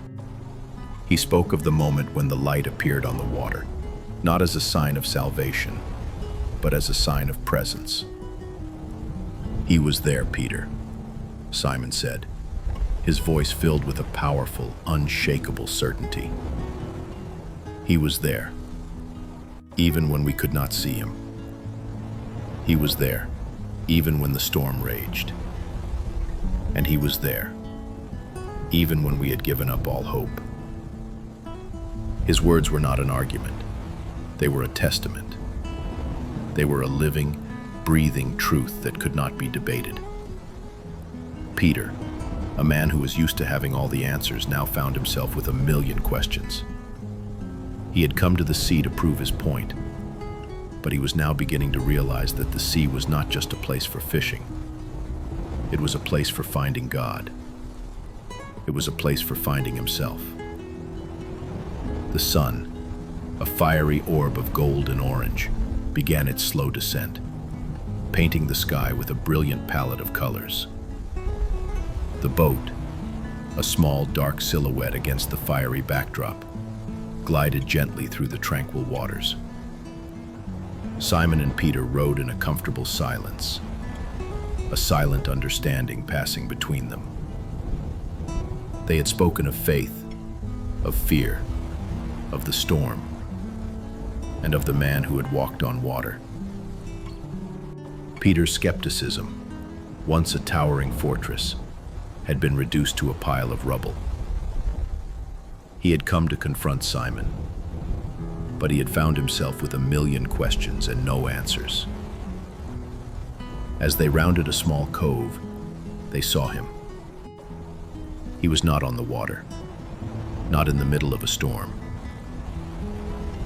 He spoke of the moment when the light appeared on the water, not as a sign of salvation, but as a sign of presence. "He was there, Peter," Simon said, his voice filled with a powerful, unshakable certainty. "He was there, even when we could not see him. He was there, even when the storm raged. And he was there, even when we had given up all hope." His words were not an argument. They were a testament. They were a living, breathing truth that could not be debated. Peter, a man who was used to having all the answers, now found himself with a million questions. He had come to the sea to prove his point, but he was now beginning to realize that the sea was not just a place for fishing. It was a place for finding God. It was a place for finding himself. The sun, a fiery orb of gold and orange, began its slow descent, painting the sky with a brilliant palette of colors. The boat, a small dark silhouette against the fiery backdrop, glided gently through the tranquil waters. Simon and Peter rowed in a comfortable silence, a silent understanding passing between them. They had spoken of faith, of fear, of the storm, and of the man who had walked on water. Peter's skepticism, once a towering fortress, had been reduced to a pile of rubble. He had come to confront Simon, but he had found himself with a million questions and no answers. As they rounded a small cove, they saw him. He was not on the water, not in the middle of a storm.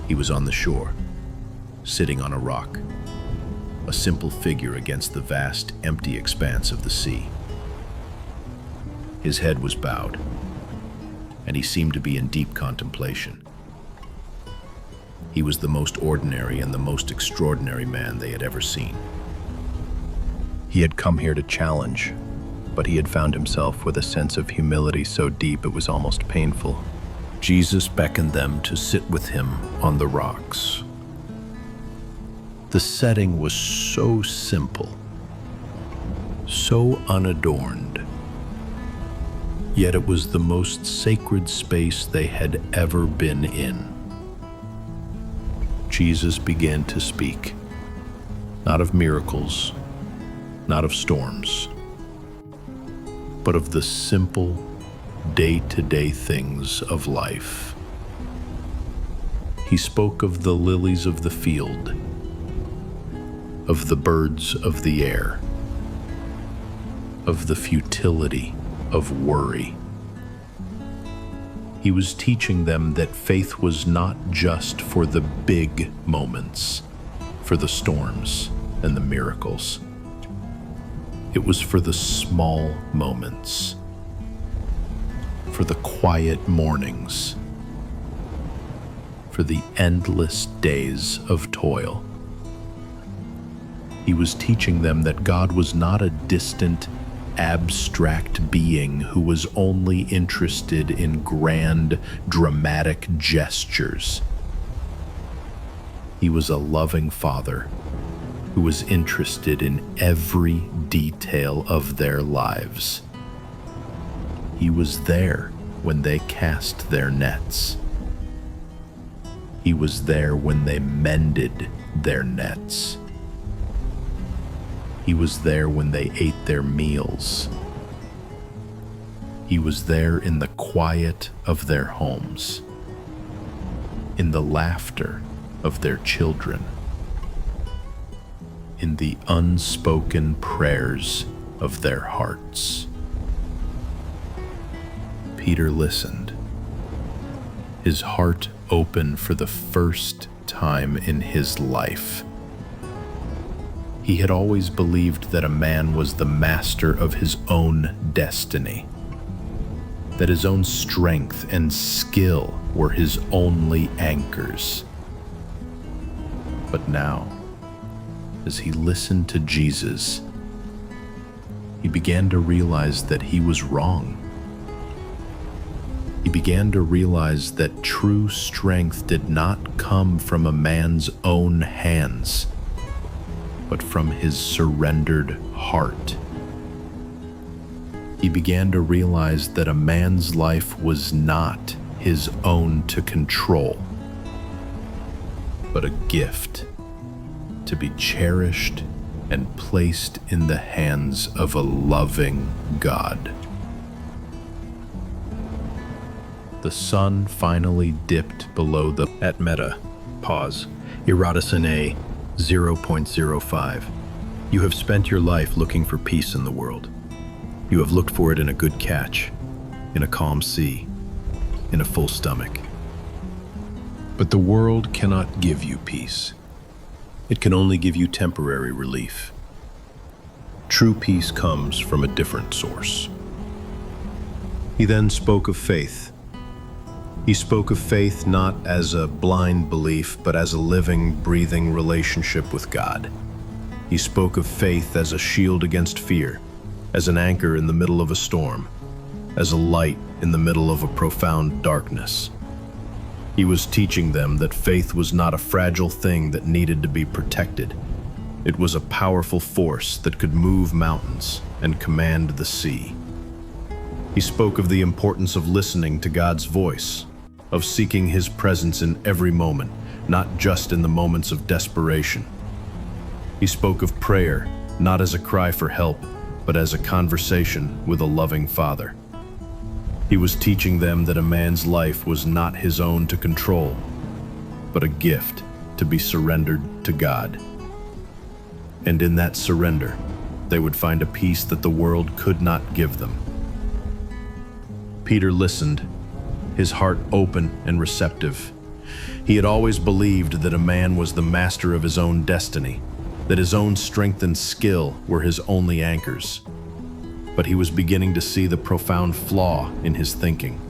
He was on the shore, sitting on a rock, a simple figure against the vast, empty expanse of the sea. His head was bowed, and he seemed to be in deep contemplation. He was the most ordinary and the most extraordinary man they had ever seen. He had come here to challenge, but he had found himself with a sense of humility so deep it was almost painful. Jesus beckoned them to sit with him on the rocks. The setting was so simple, so unadorned, yet it was the most sacred space they had ever been in. Jesus began to speak, not of miracles, not of storms, but of the simple, day-to-day things of life. He spoke of the lilies of the field, of the birds of the air, of the futility of worry. He was teaching them that faith was not just for the big moments, for the storms and the miracles. It was for the small moments, for the quiet mornings, for the endless days of toil. He was teaching them that God was not a distant, abstract being who was only interested in grand, dramatic gestures. He was a loving Father who was interested in every detail of their lives. He was there when they cast their nets. He was there when they mended their nets. He was there when they ate their meals. He was there in the quiet of their homes, in the laughter of their children, in the unspoken prayers of their hearts. Peter listened, his heart open for the first time in his life. He had always believed that a man was the master of his own destiny, that his own strength and skill were his only anchors. But now, as he listened to Jesus, he began to realize that he was wrong. He began to realize that true strength did not come from a man's own hands, but from his surrendered heart. He began to realize that a man's life was not his own to control, but a gift to be cherished and placed in the hands of a loving God. The sun finally dipped below the At meta, pause, eroticine 0.05. You have spent your life looking for peace in the world. You have looked for it in a good catch, in a calm sea, in a full stomach. But the world cannot give you peace. It can only give you temporary relief. True peace comes from a different source. He then spoke of faith. He spoke of faith not as a blind belief, but as a living, breathing relationship with God. He spoke of faith as a shield against fear, as an anchor in the middle of a storm, as a light in the middle of a profound darkness. He was teaching them that faith was not a fragile thing that needed to be protected. It was a powerful force that could move mountains and command the sea. He spoke of the importance of listening to God's voice, of seeking His presence in every moment, not just in the moments of desperation. He spoke of prayer, not as a cry for help, but as a conversation with a loving Father. He was teaching them that a man's life was not his own to control, but a gift to be surrendered to God. And in that surrender, They would find a peace that the world could not give them. Peter listened, his heart open and receptive. He had always believed that a man was the master of his own destiny, that his own strength and skill were his only anchors. But he was beginning to see the profound flaw in his thinking.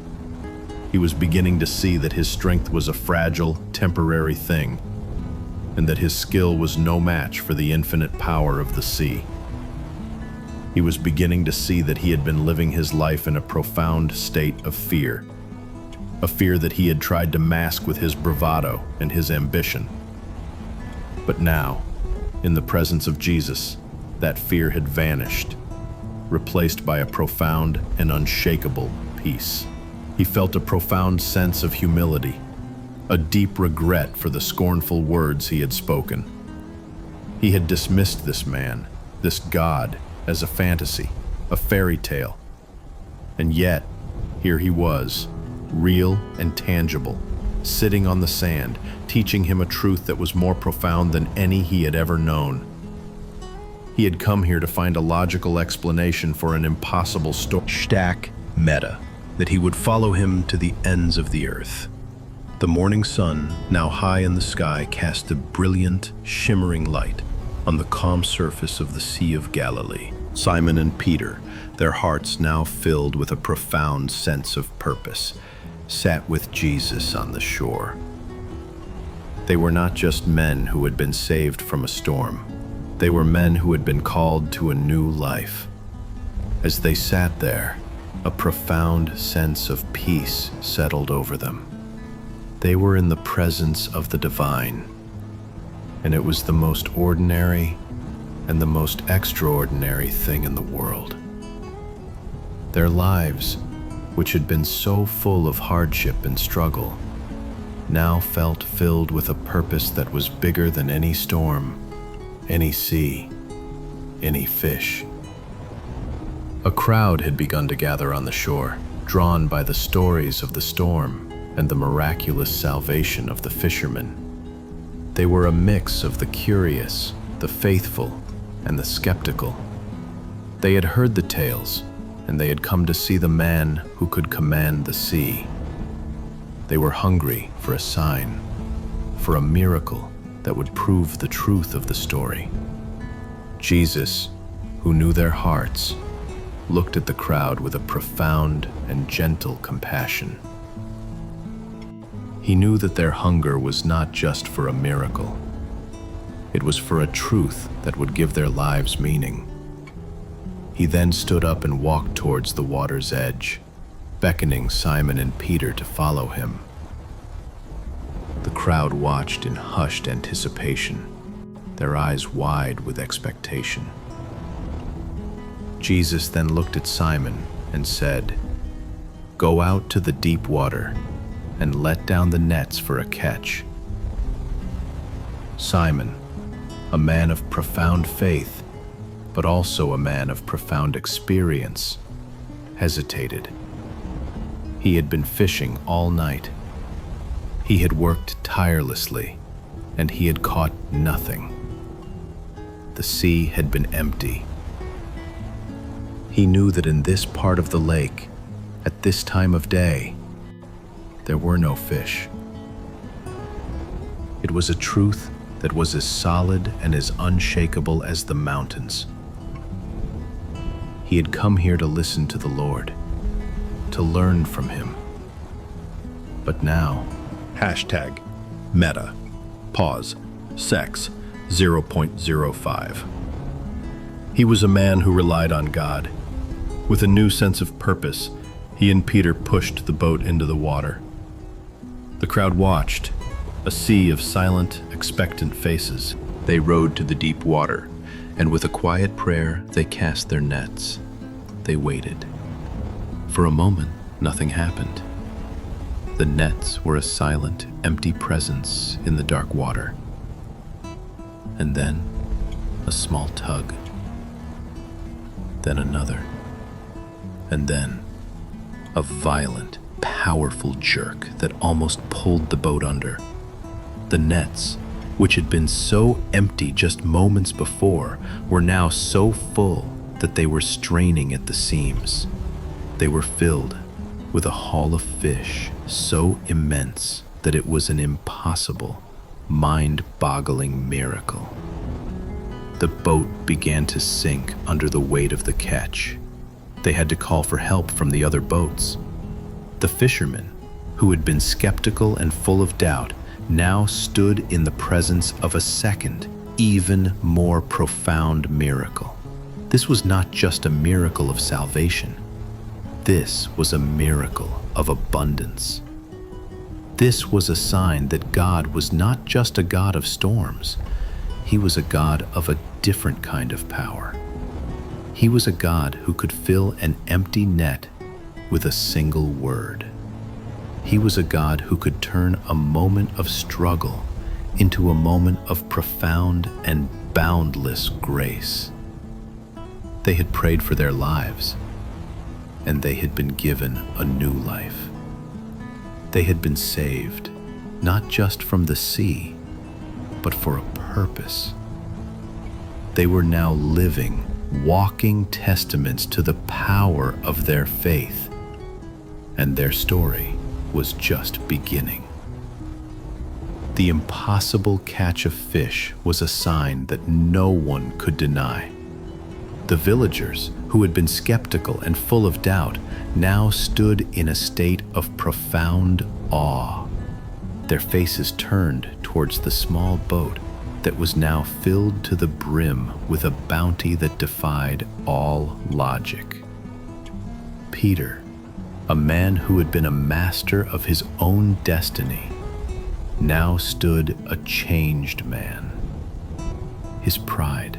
He was beginning to see that his strength was a fragile, temporary thing, and that his skill was no match for the infinite power of the sea. He was beginning to see that he had been living his life in a profound state of fear, a fear that he had tried to mask with his bravado and his ambition. But now, in the presence of Jesus, that fear had vanished, replaced by a profound and unshakable peace. He felt a profound sense of humility, a deep regret for the scornful words he had spoken. He had dismissed this man, this God, as a fantasy, a fairy tale. And yet, here he was, real and tangible, sitting on the sand, teaching him a truth that was more profound than any he had ever known. He had come here to find a logical explanation for an impossible story. Stack meta, that he would follow him to the ends of the earth. The morning sun, now high in the sky, cast a brilliant, shimmering light on the calm surface of the Sea of Galilee. Simon and Peter, their hearts now filled with a profound sense of purpose, sat with Jesus on the shore. They were not just men who had been saved from a storm. They were men who had been called to a new life. As they sat there, a profound sense of peace settled over them. They were in the presence of the divine, and it was the most ordinary and the most extraordinary thing in the world. Their lives, which had been so full of hardship and struggle, now felt filled with a purpose that was bigger than any storm, any sea, any fish. A crowd had begun to gather on the shore, drawn by the stories of the storm and the miraculous salvation of the fishermen. They were a mix of the curious, the faithful, and the skeptical. They had heard the tales, and they had come to see the man who could command the sea. They were hungry for a sign, for a miracle that would prove the truth of the story. Jesus, who knew their hearts, looked at the crowd with a profound and gentle compassion. He knew that their hunger was not just for a miracle. It was for a truth that would give their lives meaning. He then stood up and walked towards the water's edge, beckoning Simon and Peter to follow him. The crowd watched in hushed anticipation, their eyes wide with expectation. Jesus then looked at Simon and said, "Go out to the deep water and let down the nets for a catch." Simon, a man of profound faith, but also a man of profound experience, hesitated. He had been fishing all night. He had worked tirelessly, and he had caught nothing. The sea had been empty. He knew that in this part of the lake, at this time of day, there were no fish. It was a truth that was as solid and as unshakable as the mountains. He had come here to listen to the Lord, to learn from him. But now, Hashtag meta, pause, sex 0.05. He was a man who relied on God. With a new sense of purpose, he and Peter pushed the boat into the water. The crowd watched, a sea of silent, expectant faces. They rowed to the deep water, and with a quiet prayer, they cast their nets. They waited. For a moment, nothing happened. The nets were a silent, empty presence in the dark water. And then, a small tug. Then another. And then, a violent, powerful jerk that almost pulled the boat under. The nets, which had been so empty just moments before, were now so full that they were straining at the seams. They were filled with a haul of fish so immense that it was an impossible, mind-boggling miracle. The boat began to sink under the weight of the catch. They had to call for help from the other boats. The fishermen, who had been skeptical and full of doubt, now stood in the presence of a second, even more profound miracle. This was not just a miracle of salvation. This was a miracle of abundance. This was a sign that God was not just a God of storms. He was a God of a different kind of power. He was a God who could fill an empty net with a single word. He was a God who could turn a moment of struggle into a moment of profound and boundless grace. They had prayed for their lives, and they had been given a new life. They had been saved, not just from the sea, but for a purpose. They were now living, walking testaments to the power of their faith, and their story was just beginning. The impossible catch of fish was a sign that no one could deny. The villagers, who had been skeptical and full of doubt, now stood in a state of profound awe. Their faces turned towards the small boat that was now filled to the brim with a bounty that defied all logic. Peter, a man who had been a master of his own destiny, now stood a changed man. His pride,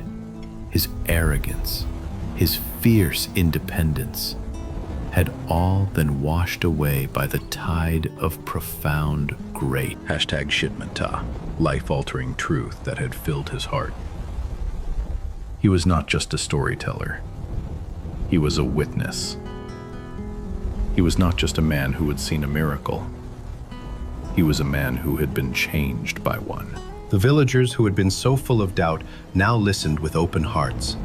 his arrogance, his fierce independence had all been washed away by the tide of profound grace. #Shitmanta, life-altering truth that had filled his heart. He was not just a storyteller. He was a witness. He was not just a man who had seen a miracle. He was a man who had been changed by one. The villagers, who had been so full of doubt, now listened with open hearts.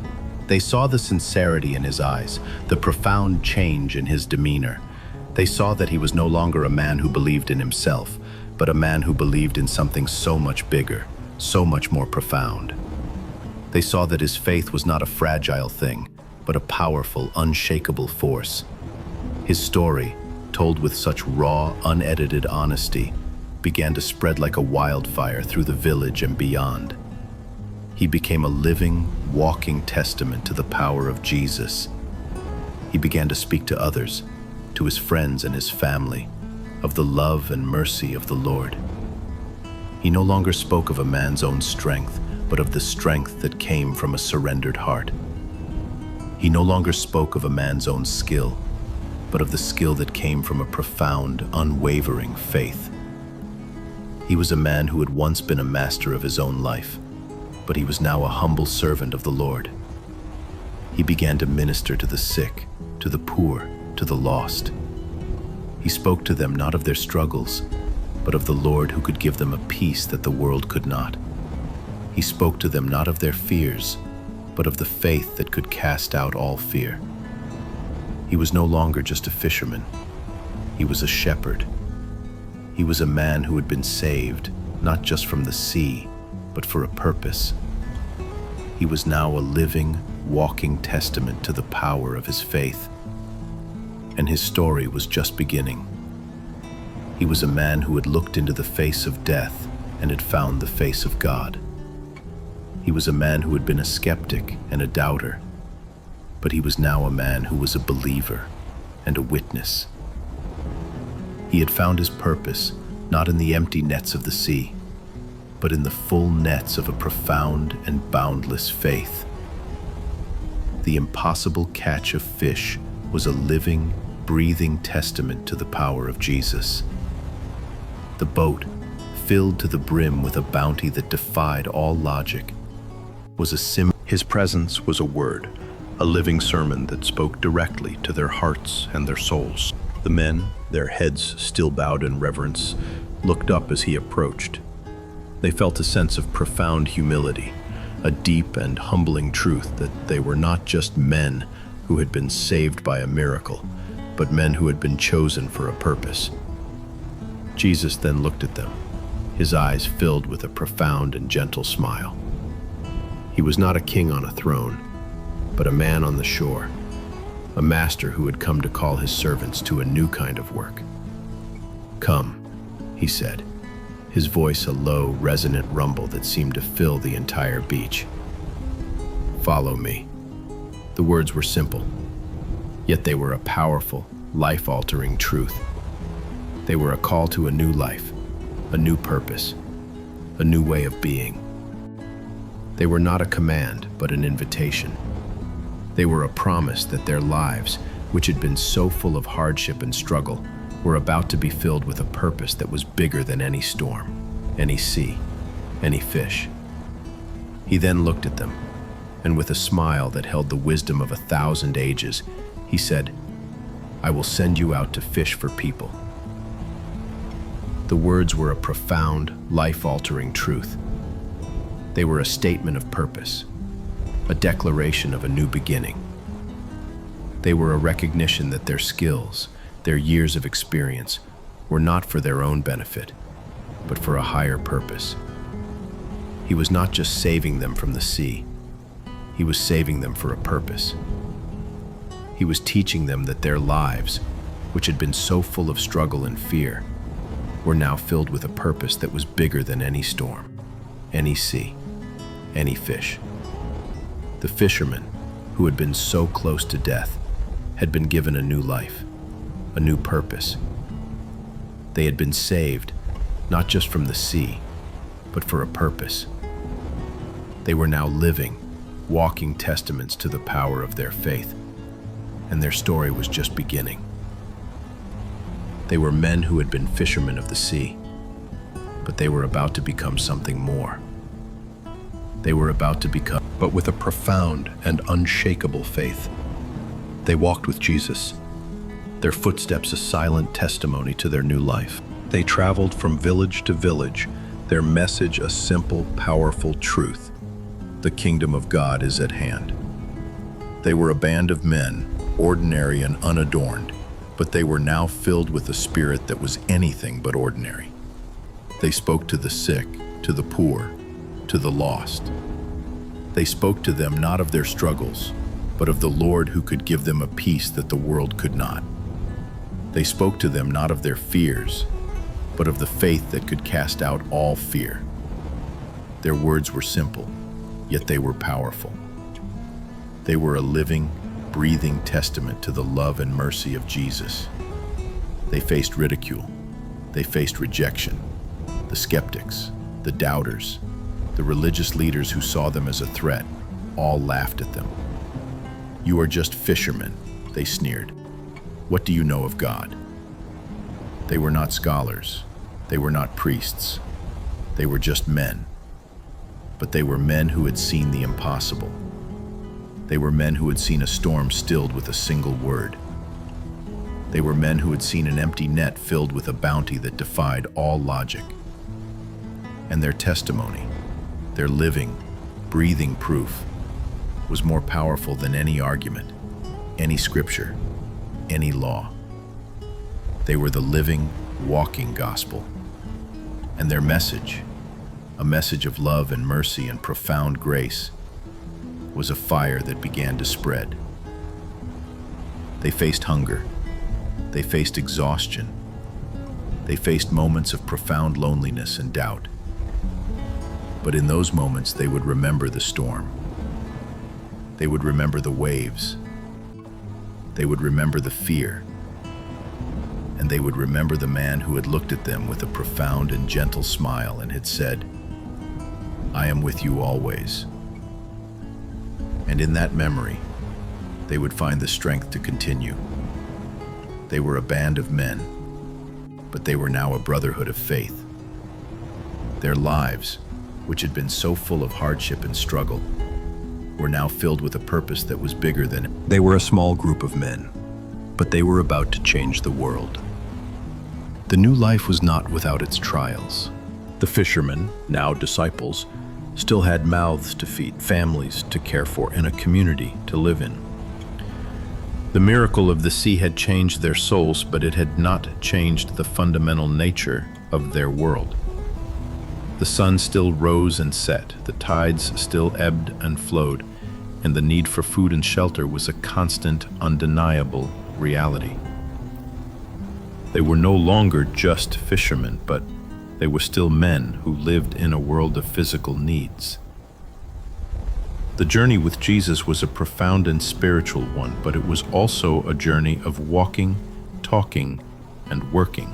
They saw the sincerity in his eyes, the profound change in his demeanor. They saw that he was no longer a man who believed in himself, but a man who believed in something so much bigger, so much more profound. They saw that his faith was not a fragile thing, but a powerful, unshakable force. His story, told with such raw, unedited honesty, began to spread like a wildfire through the village and beyond. He became a living, walking testament to the power of Jesus. He began to speak to others, to his friends and his family, of the love and mercy of the Lord. He no longer spoke of a man's own strength, but of the strength that came from a surrendered heart. He no longer spoke of a man's own skill, but of the skill that came from a profound, unwavering faith. He was a man who had once been a master of his own life, but he was now a humble servant of the Lord. He began to minister to the sick, to the poor, to the lost. He spoke to them not of their struggles, but of the Lord who could give them a peace that the world could not. He spoke to them not of their fears, but of the faith that could cast out all fear. He was no longer just a fisherman. He was a shepherd. He was a man who had been saved, not just from the sea, but for a purpose. He was now a living, walking testament to the power of his faith. And his story was just beginning. He was a man who had looked into the face of death and had found the face of God. He was a man who had been a skeptic and a doubter, but he was now a man who was a believer and a witness. He had found his purpose not in the empty nets of the sea, but in the full nets of a profound and boundless faith. The impossible catch of fish was a living, breathing testament to the power of Jesus. The boat, filled to the brim with a bounty that defied all logic, was a symbol. His presence was a word, a living sermon that spoke directly to their hearts and their souls. The men, their heads still bowed in reverence, looked up as he approached. They felt a sense of profound humility, a deep and humbling truth that they were not just men who had been saved by a miracle, but men who had been chosen for a purpose. Jesus then looked at them, his eyes filled with a profound and gentle smile. He was not a king on a throne, but a man on the shore, a master who had come to call his servants to a new kind of work. "Come," he said, his voice a low, resonant rumble that seemed to fill the entire beach. "Follow me." The words were simple, yet they were a powerful, life-altering truth. They were a call to a new life, a new purpose, a new way of being. They were not a command, but an invitation. They were a promise that their lives, which had been so full of hardship and struggle, were about to be filled with a purpose that was bigger than any storm, any sea, any fish. He then looked at them, and with a smile that held the wisdom of 1,000 ages, he said, "I will send you out to fish for people." The words were a profound, life-altering truth. They were a statement of purpose, a declaration of a new beginning. They were a recognition that their skills, their years of experience, were not for their own benefit, but for a higher purpose. He was not just saving them from the sea, he was saving them for a purpose. He was teaching them that their lives, which had been so full of struggle and fear, were now filled with a purpose that was bigger than any storm, any sea, any fish. The fishermen, who had been so close to death, had been given a new life, a new purpose. They had been saved, not just from the sea, but for a purpose. They were now living, walking testaments to the power of their faith, and their story was just beginning. They were men who had been fishermen of the sea, but they were about to become something more. They were about to become, but with a profound and unshakable faith. They walked with Jesus, their footsteps a silent testimony to their new life. They traveled from village to village, their message a simple, powerful truth: the kingdom of God is at hand. They were a band of men, ordinary and unadorned, but they were now filled with a spirit that was anything but ordinary. They spoke to the sick, to the poor, to the lost. They spoke to them not of their struggles, but of the Lord who could give them a peace that the world could not. They spoke to them not of their fears, but of the faith that could cast out all fear. Their words were simple, yet they were powerful. They were a living, breathing testament to the love and mercy of Jesus. They faced ridicule. They faced rejection. The skeptics, the doubters, the religious leaders who saw them as a threat, all laughed at them. "You are just fishermen," they sneered. "What do you know of God?" They were not scholars. They were not priests. They were just men. But they were men who had seen the impossible. They were men who had seen a storm stilled with a single word. They were men who had seen an empty net filled with a bounty that defied all logic. And their testimony, their living, breathing proof, was more powerful than any argument, any scripture, any law. They were the living, walking gospel. And their message, a message of love and mercy and profound grace, was a fire that began to spread. They faced hunger. They faced exhaustion. They faced moments of profound loneliness and doubt. But in those moments, they would remember the storm. They would remember the waves. They would remember the fear. And they would remember the man who had looked at them with a profound and gentle smile and had said, "I am with you always." And in that memory, they would find the strength to continue. They were a band of men, but they were now a brotherhood of faith. Their lives, which had been so full of hardship and struggle, were now filled with a purpose that was bigger than. They were a small group of men, but they were about to change the world. The new life was not without its trials. The fishermen, now disciples, still had mouths to feed, families to care for, and a community to live in. The miracle of the sea had changed their souls, but it had not changed the fundamental nature of their world. The sun still rose and set, the tides still ebbed and flowed, and the need for food and shelter was a constant, undeniable reality. They were no longer just fishermen, but they were still men who lived in a world of physical needs. The journey with Jesus was a profound and spiritual one, but it was also a journey of walking, talking, and working.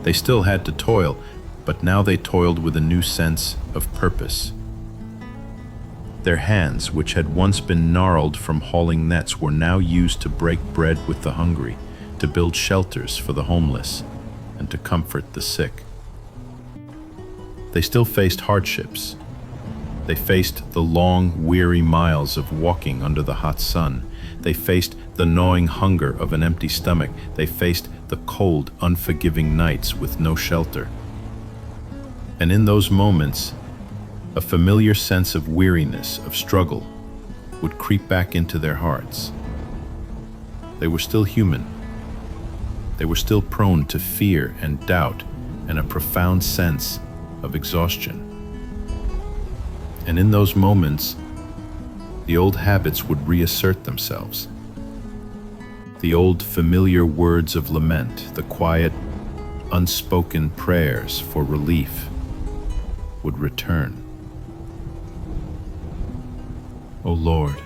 They still had to toil, but now they toiled with a new sense of purpose. Their hands, which had once been gnarled from hauling nets, were now used to break bread with the hungry, to build shelters for the homeless, and to comfort the sick. They still faced hardships. They faced the long, weary miles of walking under the hot sun. They faced the gnawing hunger of an empty stomach. They faced the cold, unforgiving nights with no shelter. And in those moments, a familiar sense of weariness, of struggle, would creep back into their hearts. They were still human. They were still prone to fear and doubt and a profound sense of exhaustion. And in those moments, the old habits would reassert themselves. The old familiar words of lament, the quiet, unspoken prayers for relief would return. "O Lord,"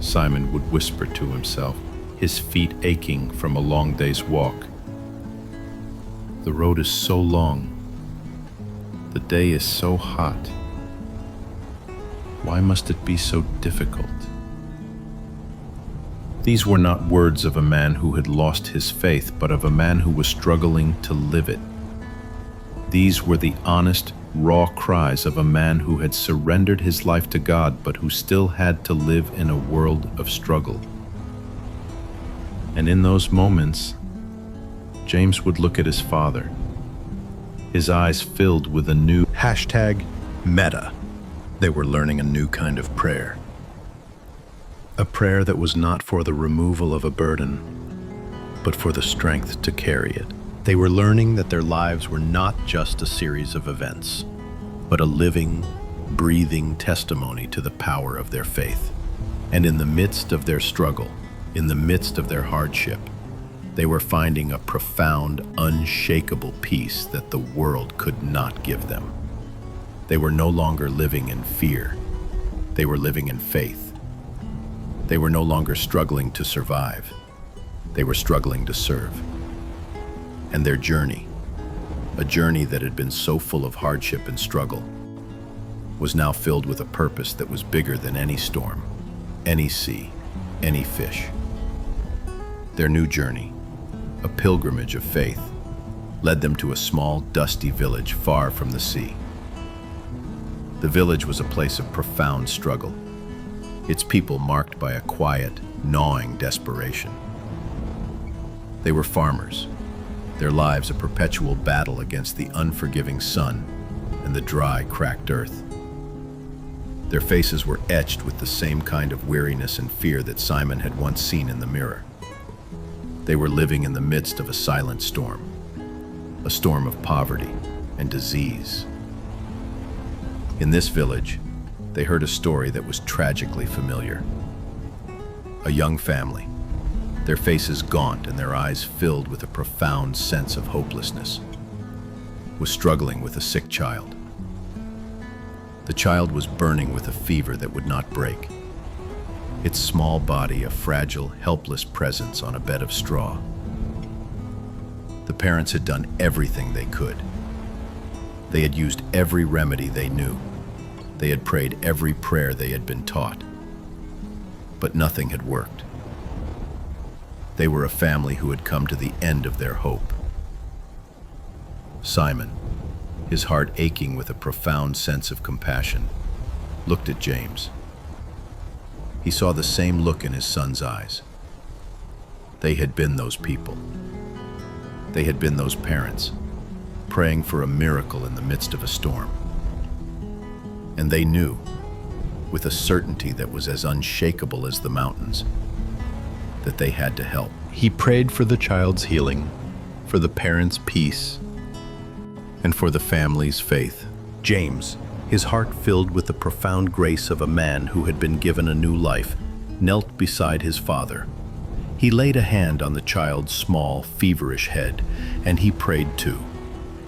Simon would whisper to himself, his feet aching from a long day's walk. "The road is so long. The day is so hot. Why must it be so difficult?" These were not words of a man who had lost his faith, but of a man who was struggling to live it. These were the honest, raw cries of a man who had surrendered his life to God, but who still had to live in a world of struggle. And in those moments, James would look at his father, his eyes filled with a new #meta. They were learning a new kind of prayer. A prayer that was not for the removal of a burden, but for the strength to carry it. They were learning that their lives were not just a series of events, but a living, breathing testimony to the power of their faith. And in the midst of their struggle, in the midst of their hardship, they were finding a profound, unshakable peace that the world could not give them. They were no longer living in fear. They were living in faith. They were no longer struggling to survive. They were struggling to serve. And their journey, a journey that had been so full of hardship and struggle, was now filled with a purpose that was bigger than any storm, any sea, any fish. Their new journey, a pilgrimage of faith, led them to a small, dusty village far from the sea. The village was a place of profound struggle, its people marked by a quiet, gnawing desperation. They were farmers, their lives a perpetual battle against the unforgiving sun and the dry, cracked earth. Their faces were etched with the same kind of weariness and fear that Simon had once seen in the mirror. They were living in the midst of a silent storm, a storm of poverty and disease. In this village, they heard a story that was tragically familiar. A young family, their faces gaunt and their eyes filled with a profound sense of hopelessness, was struggling with a sick child. The child was burning with a fever that would not break, its small body a fragile, helpless presence on a bed of straw. The parents had done everything they could. They had used every remedy they knew. They had prayed every prayer they had been taught. But nothing had worked. They were a family who had come to the end of their hope. Simon, his heart aching with a profound sense of compassion, looked at James. He saw the same look in his son's eyes. They had been those people. They had been those parents, praying for a miracle in the midst of a storm. And they knew, with a certainty that was as unshakable as the mountains, that they had to help. He prayed for the child's healing, for the parents' peace, and for the family's faith. James, his heart filled with the profound grace of a man who had been given a new life, knelt beside his father. He laid a hand on the child's small, feverish head, and he prayed too.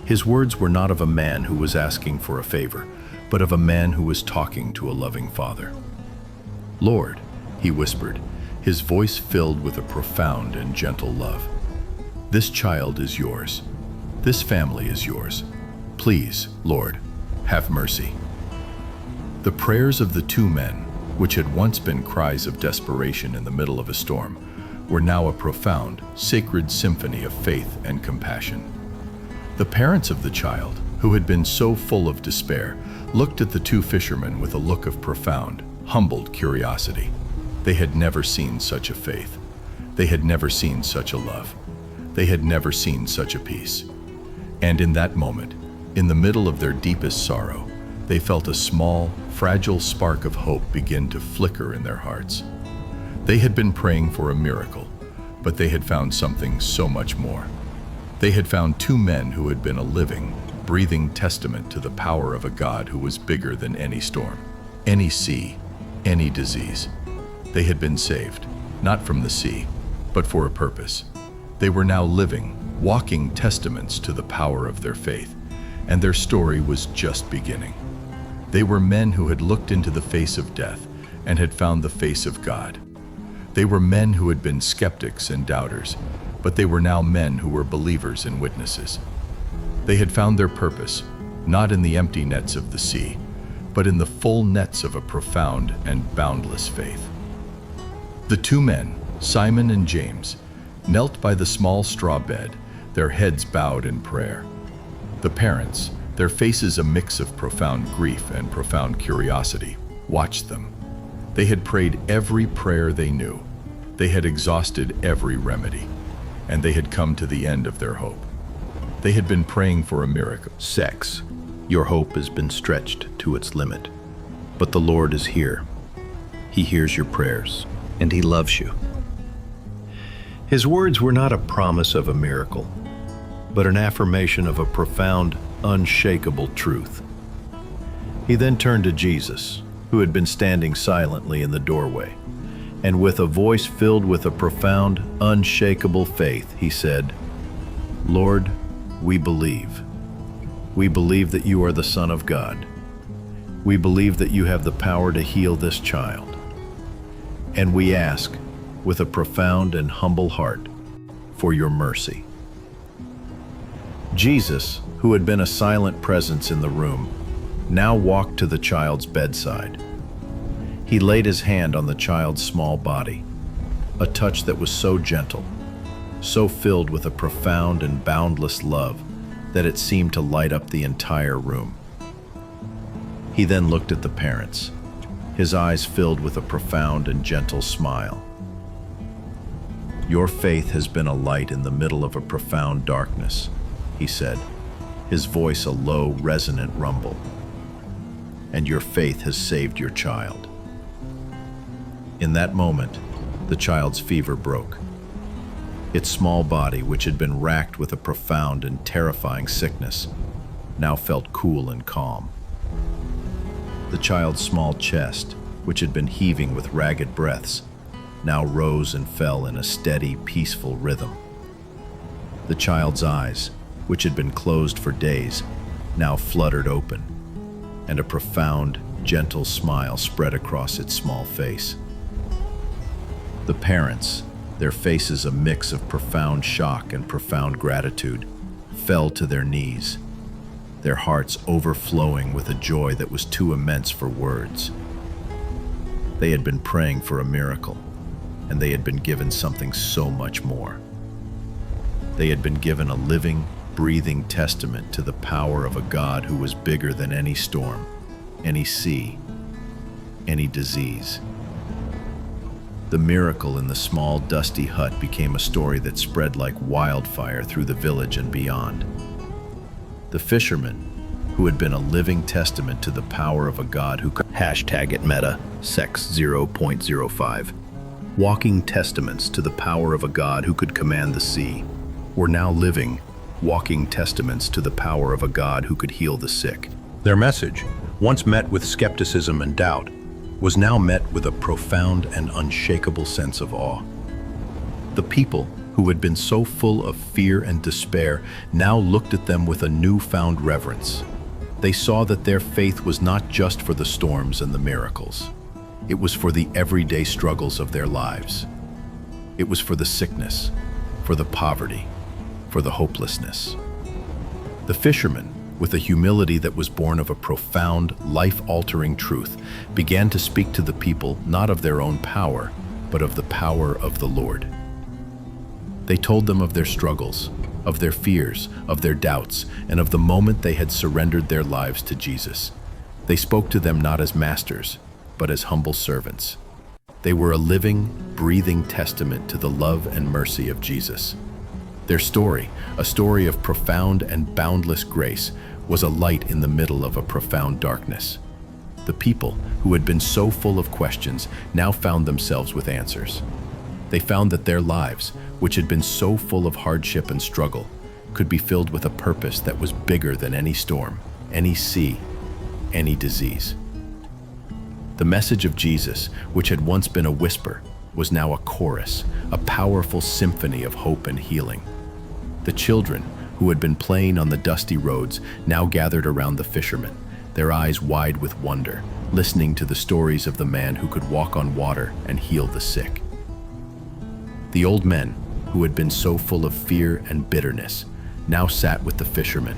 His words were not of a man who was asking for a favor, but of a man who was talking to a loving father. "Lord," he whispered, his voice filled with a profound and gentle love. "This child is yours. This family is yours. Please, Lord, have mercy." The prayers of the two men, which had once been cries of desperation in the middle of a storm, were now a profound, sacred symphony of faith and compassion. The parents of the child, who had been so full of despair, looked at the two fishermen with a look of profound, humbled curiosity. They had never seen such a faith. They had never seen such a love. They had never seen such a peace. And in that moment, in the middle of their deepest sorrow, they felt a small, fragile spark of hope begin to flicker in their hearts. They had been praying for a miracle, but they had found something so much more. They had found two men who had been a living, breathing testament to the power of a God who was bigger than any storm, any sea, any disease. They had been saved, not from the sea, but for a purpose. They were now living, walking testaments to the power of their faith, and their story was just beginning. They were men who had looked into the face of death and had found the face of God. They were men who had been skeptics and doubters, but they were now men who were believers and witnesses. They had found their purpose, not in the empty nets of the sea, but in the full nets of a profound and boundless faith. The two men, Simon and James, knelt by the small straw bed, their heads bowed in prayer. The parents, their faces a mix of profound grief and profound curiosity, watched them. They had prayed every prayer they knew. They had exhausted every remedy, and they had come to the end of their hope. They had been praying for a miracle. "Sex, your hope has been stretched to its limit, but the Lord is here. He hears your prayers, and He loves you." His words were not a promise of a miracle, but an affirmation of a profound, unshakable truth. He then turned to Jesus, who had been standing silently in the doorway, and with a voice filled with a profound, unshakable faith, he said, "Lord, we believe. We believe that you are the Son of God. We believe that you have the power to heal this child. And we ask, with a profound and humble heart, for your mercy." Jesus, who had been a silent presence in the room, now walked to the child's bedside. He laid his hand on the child's small body, a touch that was so gentle, so filled with a profound and boundless love that it seemed to light up the entire room. He then looked at the parents, his eyes filled with a profound and gentle smile. "Your faith has been a light in the middle of a profound darkness," he said, his voice a low, resonant rumble. "And your faith has saved your child." In that moment, the child's fever broke. Its small body, which had been racked with a profound and terrifying sickness, now felt cool and calm. The child's small chest, which had been heaving with ragged breaths, now rose and fell in a steady, peaceful rhythm. The child's eyes, which had been closed for days, now fluttered open, and a profound, gentle smile spread across its small face. The parents, their faces a mix of profound shock and profound gratitude, fell to their knees, their hearts overflowing with a joy that was too immense for words. They had been praying for a miracle, and they had been given something so much more. They had been given a living, breathing testament to the power of a God who was bigger than any storm, any sea, any disease. The miracle in the small, dusty hut became a story that spread like wildfire through the village and beyond. The fisherman, who had been a living testament to the power of a God who could #it meta, sex 0.05. Walking testaments to the power of a God who could command the sea, were now living, walking testaments to the power of a God who could heal the sick. Their message, once met with skepticism and doubt, was now met with a profound and unshakable sense of awe. The people, who had been so full of fear and despair, now looked at them with a newfound reverence. They saw that their faith was not just for the storms and the miracles. It was for the everyday struggles of their lives. It was for the sickness, for the poverty, for the hopelessness. The fishermen, with a humility that was born of a profound, life-altering truth, began to speak to the people not of their own power, but of the power of the Lord. They told them of their struggles, of their fears, of their doubts, and of the moment they had surrendered their lives to Jesus. They spoke to them not as masters, but as humble servants. They were a living, breathing testament to the love and mercy of Jesus. Their story, a story of profound and boundless grace, was a light in the middle of a profound darkness. The people, who had been so full of questions, now found themselves with answers. They found that their lives, which had been so full of hardship and struggle, could be filled with a purpose that was bigger than any storm, any sea, any disease. The message of Jesus, which had once been a whisper, was now a chorus, a powerful symphony of hope and healing. The children, who had been playing on the dusty roads, now gathered around the fishermen, their eyes wide with wonder, listening to the stories of the man who could walk on water and heal the sick. The old men, who had been so full of fear and bitterness, now sat with the fishermen,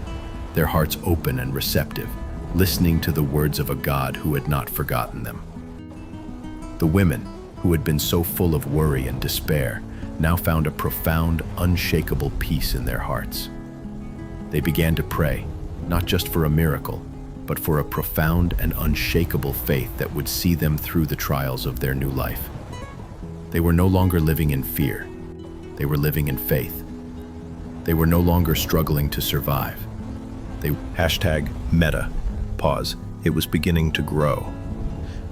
their hearts open and receptive, listening to the words of a God who had not forgotten them. The women, who had been so full of worry and despair, now found a profound, unshakable peace in their hearts. They began to pray, not just for a miracle, but for a profound and unshakable faith that would see them through the trials of their new life. They were no longer living in fear. They were living in faith. They were no longer struggling to survive. #meta, pause. It was beginning to grow.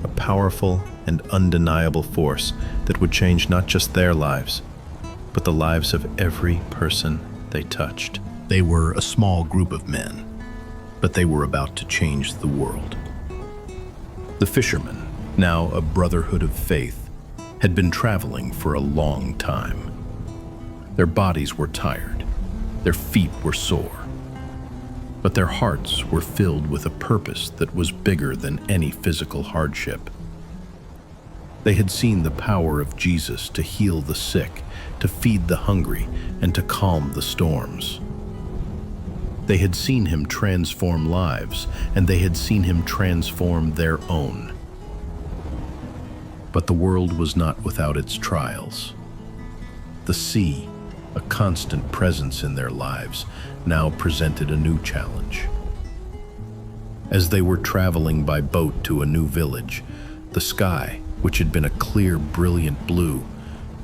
A powerful and undeniable force that would change not just their lives, but the lives of every person they touched. They were a small group of men, but they were about to change the world. The fishermen, now a brotherhood of faith, had been traveling for a long time. Their bodies were tired, their feet were sore, but their hearts were filled with a purpose that was bigger than any physical hardship. They had seen the power of Jesus to heal the sick, to feed the hungry, and to calm the storms. They had seen him transform lives, and they had seen him transform their own. But the world was not without its trials. The sea, a constant presence in their lives, now presented a new challenge. As they were traveling by boat to a new village, the sky, which had been a clear, brilliant blue,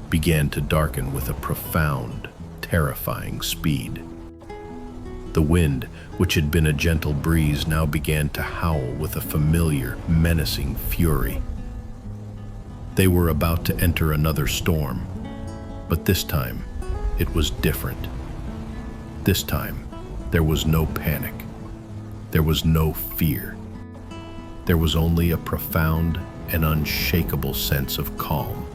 began to darken with a profound, terrifying speed. The wind, which had been a gentle breeze, now began to howl with a familiar, menacing fury. They were about to enter another storm, but this time, it was different. This time, there was no panic. There was no fear. There was only a profound and unshakable sense of calm.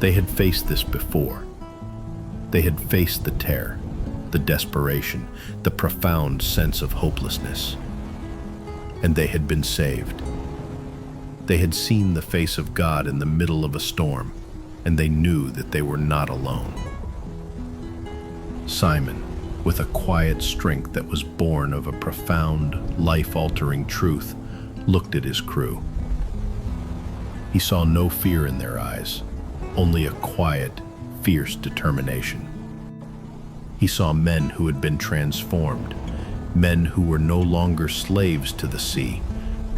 They had faced this before. They had faced the terror, the desperation, the profound sense of hopelessness. And they had been saved. They had seen the face of God in the middle of a storm, and they knew that they were not alone. Simon, with a quiet strength that was born of a profound, life-altering truth, looked at his crew. He saw no fear in their eyes, only a quiet, fierce determination. He saw men who had been transformed, men who were no longer slaves to the sea,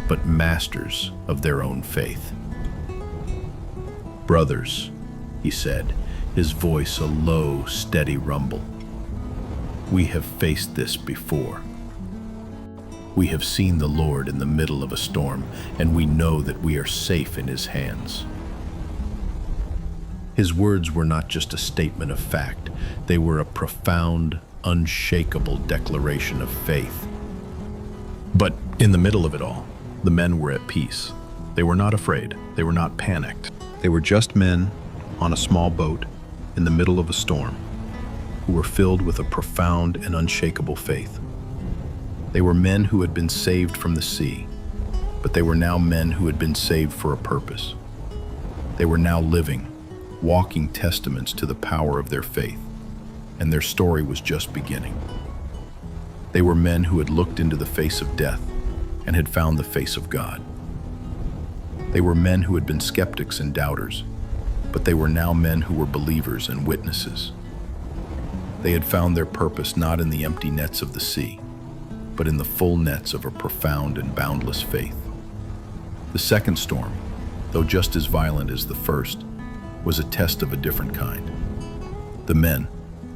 but masters of their own faith. "Brothers," he said, his voice a low, steady rumble, We have faced this before. We have seen the Lord in the middle of a storm, and we know that we are safe in His hands. His words were not just a statement of fact, they were a profound, unshakable declaration of faith. But in the middle of it all, the men were at peace. They were not afraid. They were not panicked. They were just men on a small boat in the middle of a storm who were filled with a profound and unshakable faith. They were men who had been saved from the sea, but they were now men who had been saved for a purpose. They were now living, walking testaments to the power of their faith, and their story was just beginning. They were men who had looked into the face of death and had found the face of God. They were men who had been skeptics and doubters, but they were now men who were believers and witnesses. They had found their purpose not in the empty nets of the sea, but in the full nets of a profound and boundless faith. The second storm, though just as violent as the first, was a test of a different kind. The men,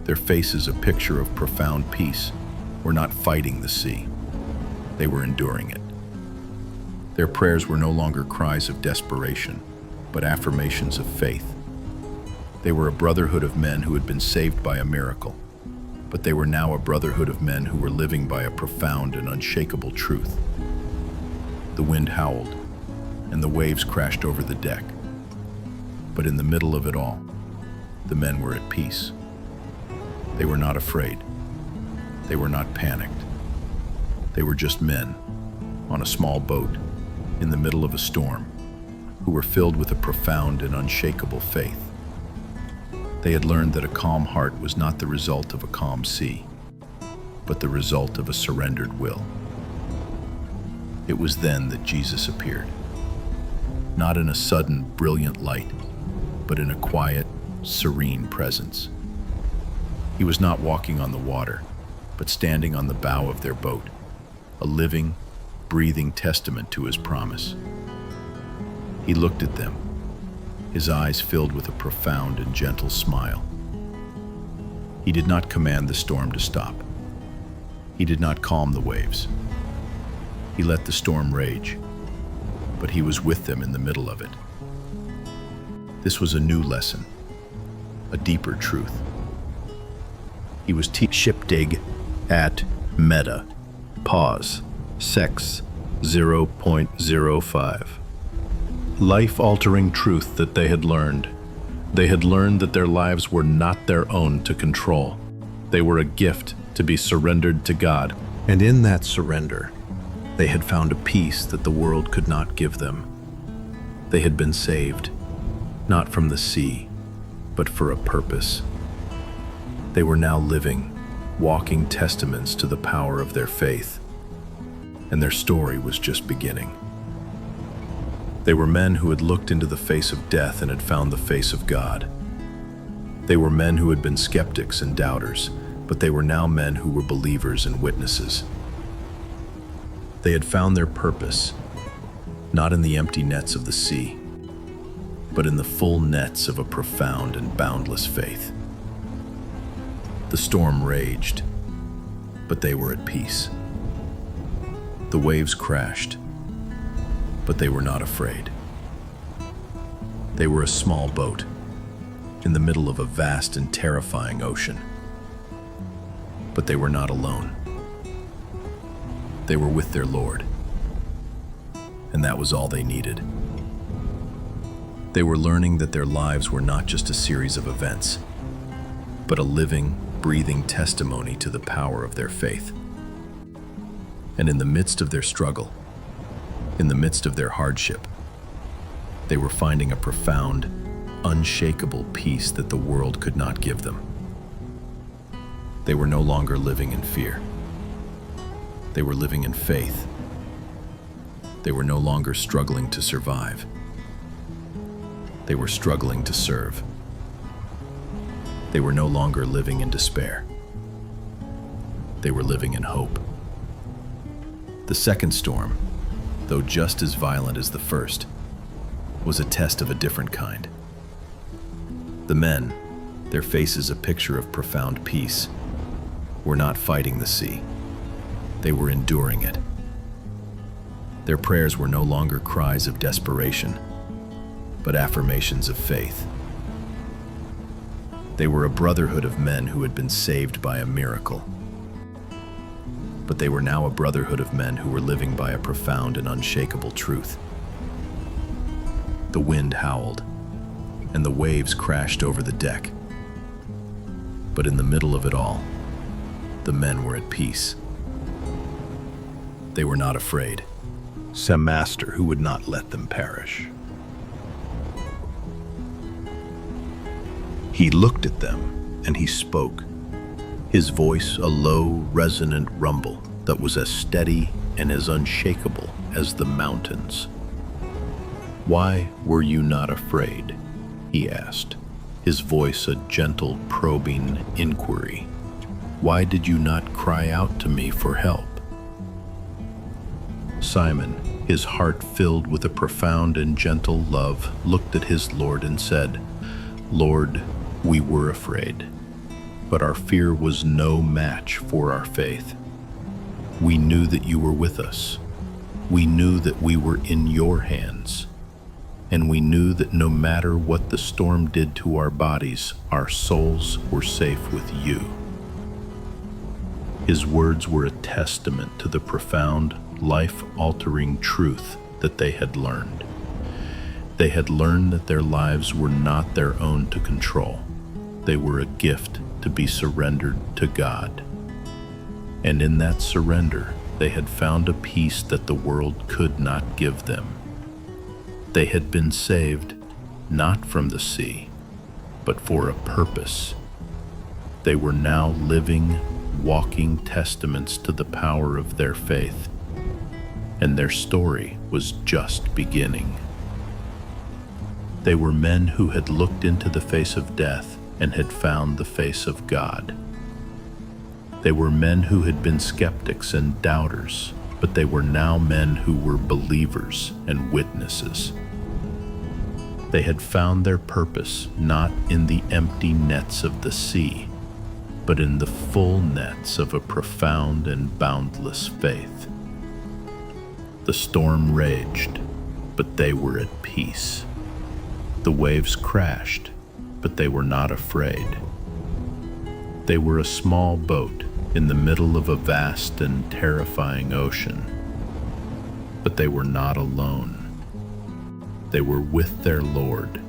their faces a picture of profound peace, were not fighting the sea. They were enduring it. Their prayers were no longer cries of desperation, but affirmations of faith. They were a brotherhood of men who had been saved by a miracle, but they were now a brotherhood of men who were living by a profound and unshakable truth. The wind howled, and the waves crashed over the deck. But in the middle of it all, the men were at peace. They were not afraid. They were not panicked. They were just men on a small boat in the middle of a storm who were filled with a profound and unshakable faith. They had learned that a calm heart was not the result of a calm sea, but the result of a surrendered will. It was then that Jesus appeared, not in a sudden, brilliant light, but in a quiet, serene presence. He was not walking on the water, but standing on the bow of their boat, a living, breathing testament to His promise. He looked at them, His eyes filled with a profound and gentle smile. He did not command the storm to stop. He did not calm the waves. He let the storm rage, but He was with them in the middle of it. This was a new lesson, a deeper truth. He was ship dig at meta, pause, sex 0.05. Life-altering truth that they had learned. They had learned that their lives were not their own to control. They were a gift to be surrendered to God. And in that surrender, they had found a peace that the world could not give them. They had been saved, not from the sea, but for a purpose. They were now living, walking testaments to the power of their faith. And their story was just beginning. They were men who had looked into the face of death and had found the face of God. They were men who had been skeptics and doubters, but they were now men who were believers and witnesses. They had found their purpose, not in the empty nets of the sea, but in the full nets of a profound and boundless faith. The storm raged, but they were at peace. The waves crashed, but they were not afraid. They were a small boat in the middle of a vast and terrifying ocean. But they were not alone. They were with their Lord, and that was all they needed. They were learning that their lives were not just a series of events, but a living, breathing testimony to the power of their faith. And in the midst of their struggle, in the midst of their hardship, they were finding a profound, unshakable peace that the world could not give them. They were no longer living in fear. They were living in faith. They were no longer struggling to survive. They were struggling to serve. They were no longer living in despair. They were living in hope. The second storm, though just as violent as the first, was a test of a different kind. The men, their faces a picture of profound peace, were not fighting the sea. They were enduring it. Their prayers were no longer cries of desperation, but affirmations of faith. They were a brotherhood of men who had been saved by a miracle. But they were now a brotherhood of men who were living by a profound and unshakable truth. The wind howled, and the waves crashed over the deck. But in the middle of it all, the men were at peace. They were not afraid. Some master who would not let them perish. He looked at them, and he spoke, his voice a low, resonant rumble that was as steady and as unshakable as the mountains. "Why were you not afraid?" he asked, his voice a gentle, probing inquiry. "Why did you not cry out to me for help?" Simon, his heart filled with a profound and gentle love, looked at his Lord and said, "Lord, we were afraid, but our fear was no match for our faith. We knew that you were with us. We knew that we were in your hands. And we knew that no matter what the storm did to our bodies, our souls were safe with you." His words were a testament to the profound, life-altering truth that they had learned. They had learned that their lives were not their own to control. They were a gift to be surrendered to God. And in that surrender, they had found a peace that the world could not give them. They had been saved, not from the sea, but for a purpose. They were now living, walking testaments to the power of their faith, and their story was just beginning. They were men who had looked into the face of death and had found the face of God. They were men who had been skeptics and doubters, but they were now men who were believers and witnesses. They had found their purpose not in the empty nets of the sea, but in the full nets of a profound and boundless faith. The storm raged, but they were at peace. The waves crashed, but they were not afraid. They were a small boat in the middle of a vast and terrifying ocean, but they were not alone. They were with their Lord,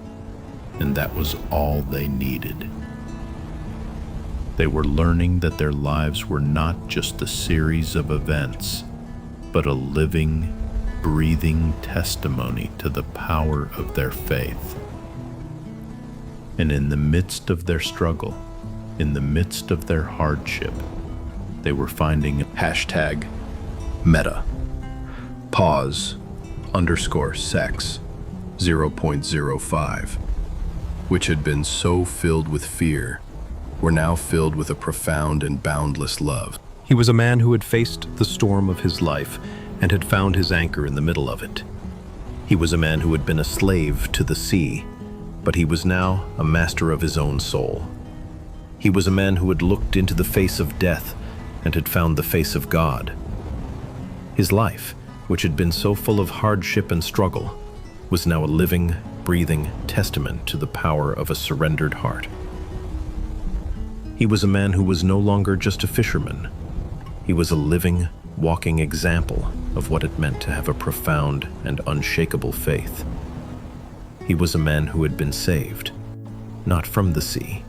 and that was all they needed. They were learning that their lives were not just a series of events, but a living, breathing testimony to the power of their faith. And in the midst of their struggle, in the midst of their hardship, they were finding #meta pause _sex 0.05, which had been so filled with fear, were now filled with a profound and boundless love. He was a man who had faced the storm of his life and had found his anchor in the middle of it. He was a man who had been a slave to the sea, but he was now a master of his own soul. He was a man who had looked into the face of death and had found the face of God. His life, which had been so full of hardship and struggle, was now a living, breathing testament to the power of a surrendered heart. He was a man who was no longer just a fisherman. He was a living, walking example of what it meant to have a profound and unshakable faith. He was a man who had been saved, not from the sea,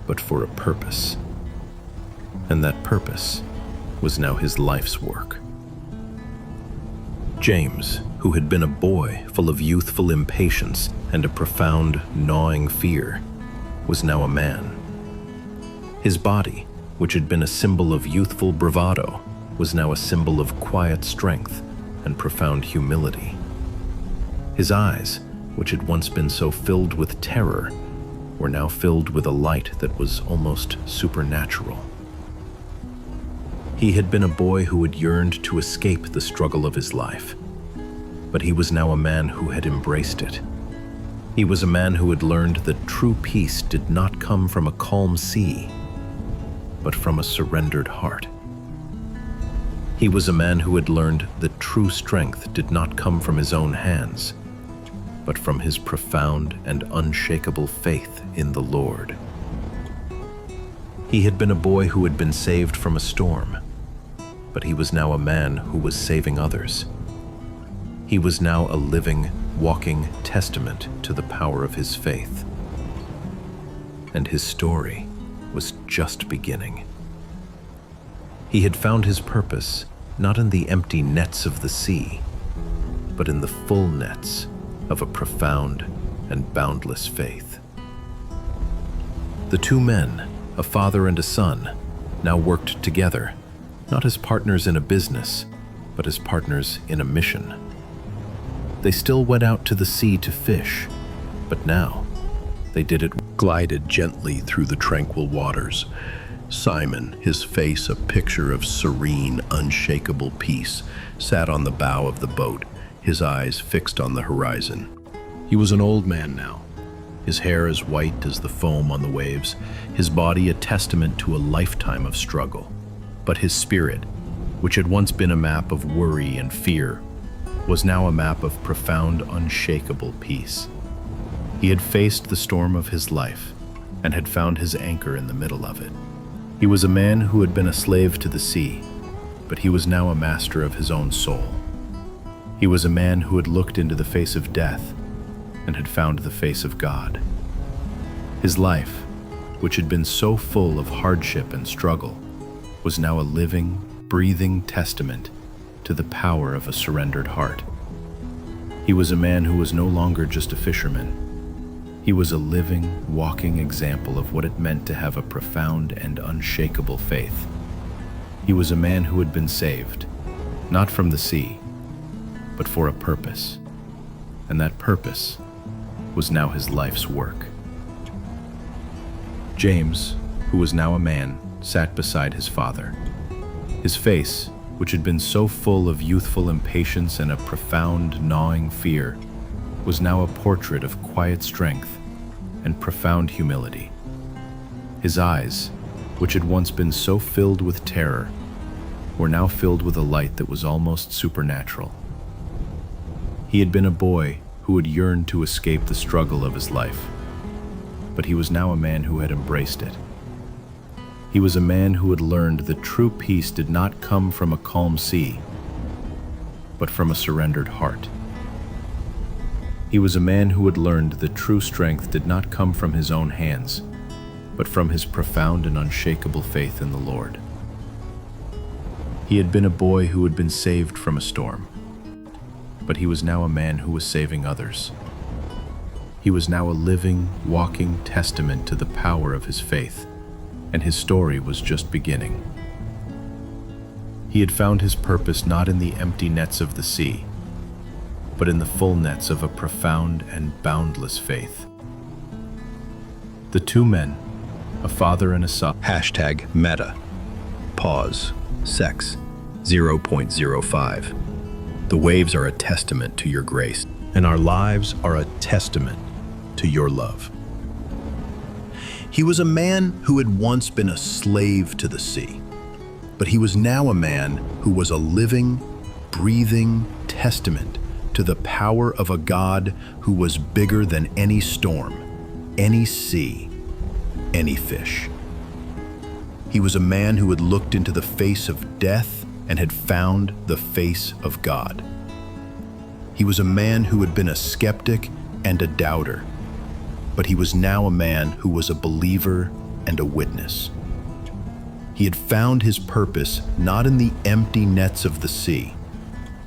but for a purpose. And that purpose was now his life's work. James, who had been a boy full of youthful impatience and a profound, gnawing fear, was now a man. His body, which had been a symbol of youthful bravado, was now a symbol of quiet strength and profound humility. His eyes, which had once been so filled with terror, were now filled with a light that was almost supernatural. He had been a boy who had yearned to escape the struggle of his life, but he was now a man who had embraced it. He was a man who had learned that true peace did not come from a calm sea, but from a surrendered heart. He was a man who had learned that true strength did not come from his own hands, but from his profound and unshakable faith in the Lord. He had been a boy who had been saved from a storm, but he was now a man who was saving others. He was now a living, walking testament to the power of his faith. And his story was just beginning. He had found his purpose not in the empty nets of the sea, but in the full nets of a profound and boundless faith. The two men, a father and a son, now worked together, not as partners in a business, but as partners in a mission. They still went out to the sea to fish, but now they did it glided gently through the tranquil waters. Simon, his face a picture of serene, unshakable peace, sat on the bow of the boat, his eyes fixed on the horizon. He was an old man now, his hair as white as the foam on the waves, his body a testament to a lifetime of struggle. But his spirit, which had once been a map of worry and fear, was now a map of profound, unshakable peace. He had faced the storm of his life and had found his anchor in the middle of it. He was a man who had been a slave to the sea, but he was now a master of his own soul. He was a man who had looked into the face of death and had found the face of God. His life, which had been so full of hardship and struggle, was now a living, breathing testament to the power of a surrendered heart. He was a man who was no longer just a fisherman. He was a living, walking example of what it meant to have a profound and unshakable faith. He was a man who had been saved, not from the sea, but for a purpose. And that purpose was now his life's work. James, who was now a man, sat beside his father. His face, which had been so full of youthful impatience and a profound, gnawing fear, was now a portrait of quiet strength and profound humility. His eyes, which had once been so filled with terror, were now filled with a light that was almost supernatural. He had been a boy who had yearned to escape the struggle of his life, but he was now a man who had embraced it. He was a man who had learned that true peace did not come from a calm sea, but from a surrendered heart. He was a man who had learned that true strength did not come from his own hands, but from his profound and unshakable faith in the Lord. He had been a boy who had been saved from a storm, but he was now a man who was saving others. He was now a living, walking testament to the power of his faith, and his story was just beginning. He had found his purpose not in the empty nets of the sea, but in the full nets of a profound and boundless faith. The two men, a father and a son. #meta. Pause. Sex 0.05. The waves are a testament to your grace, and our lives are a testament to your love. He was a man who had once been a slave to the sea, but he was now a man who was a living, breathing testament to the power of a God who was bigger than any storm, any sea, any fish. He was a man who had looked into the face of death and had found the face of God. He was a man who had been a skeptic and a doubter, but he was now a man who was a believer and a witness. He had found his purpose not in the empty nets of the sea,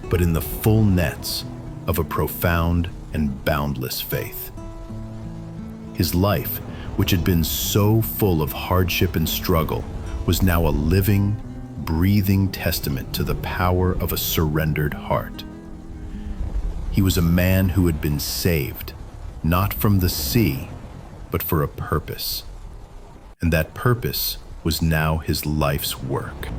but in the full nets of a profound and boundless faith. His life, which had been so full of hardship and struggle, was now a living, breathing testament to the power of a surrendered heart. He was a man who had been saved, not from the sea, but for a purpose. And that purpose was now his life's work.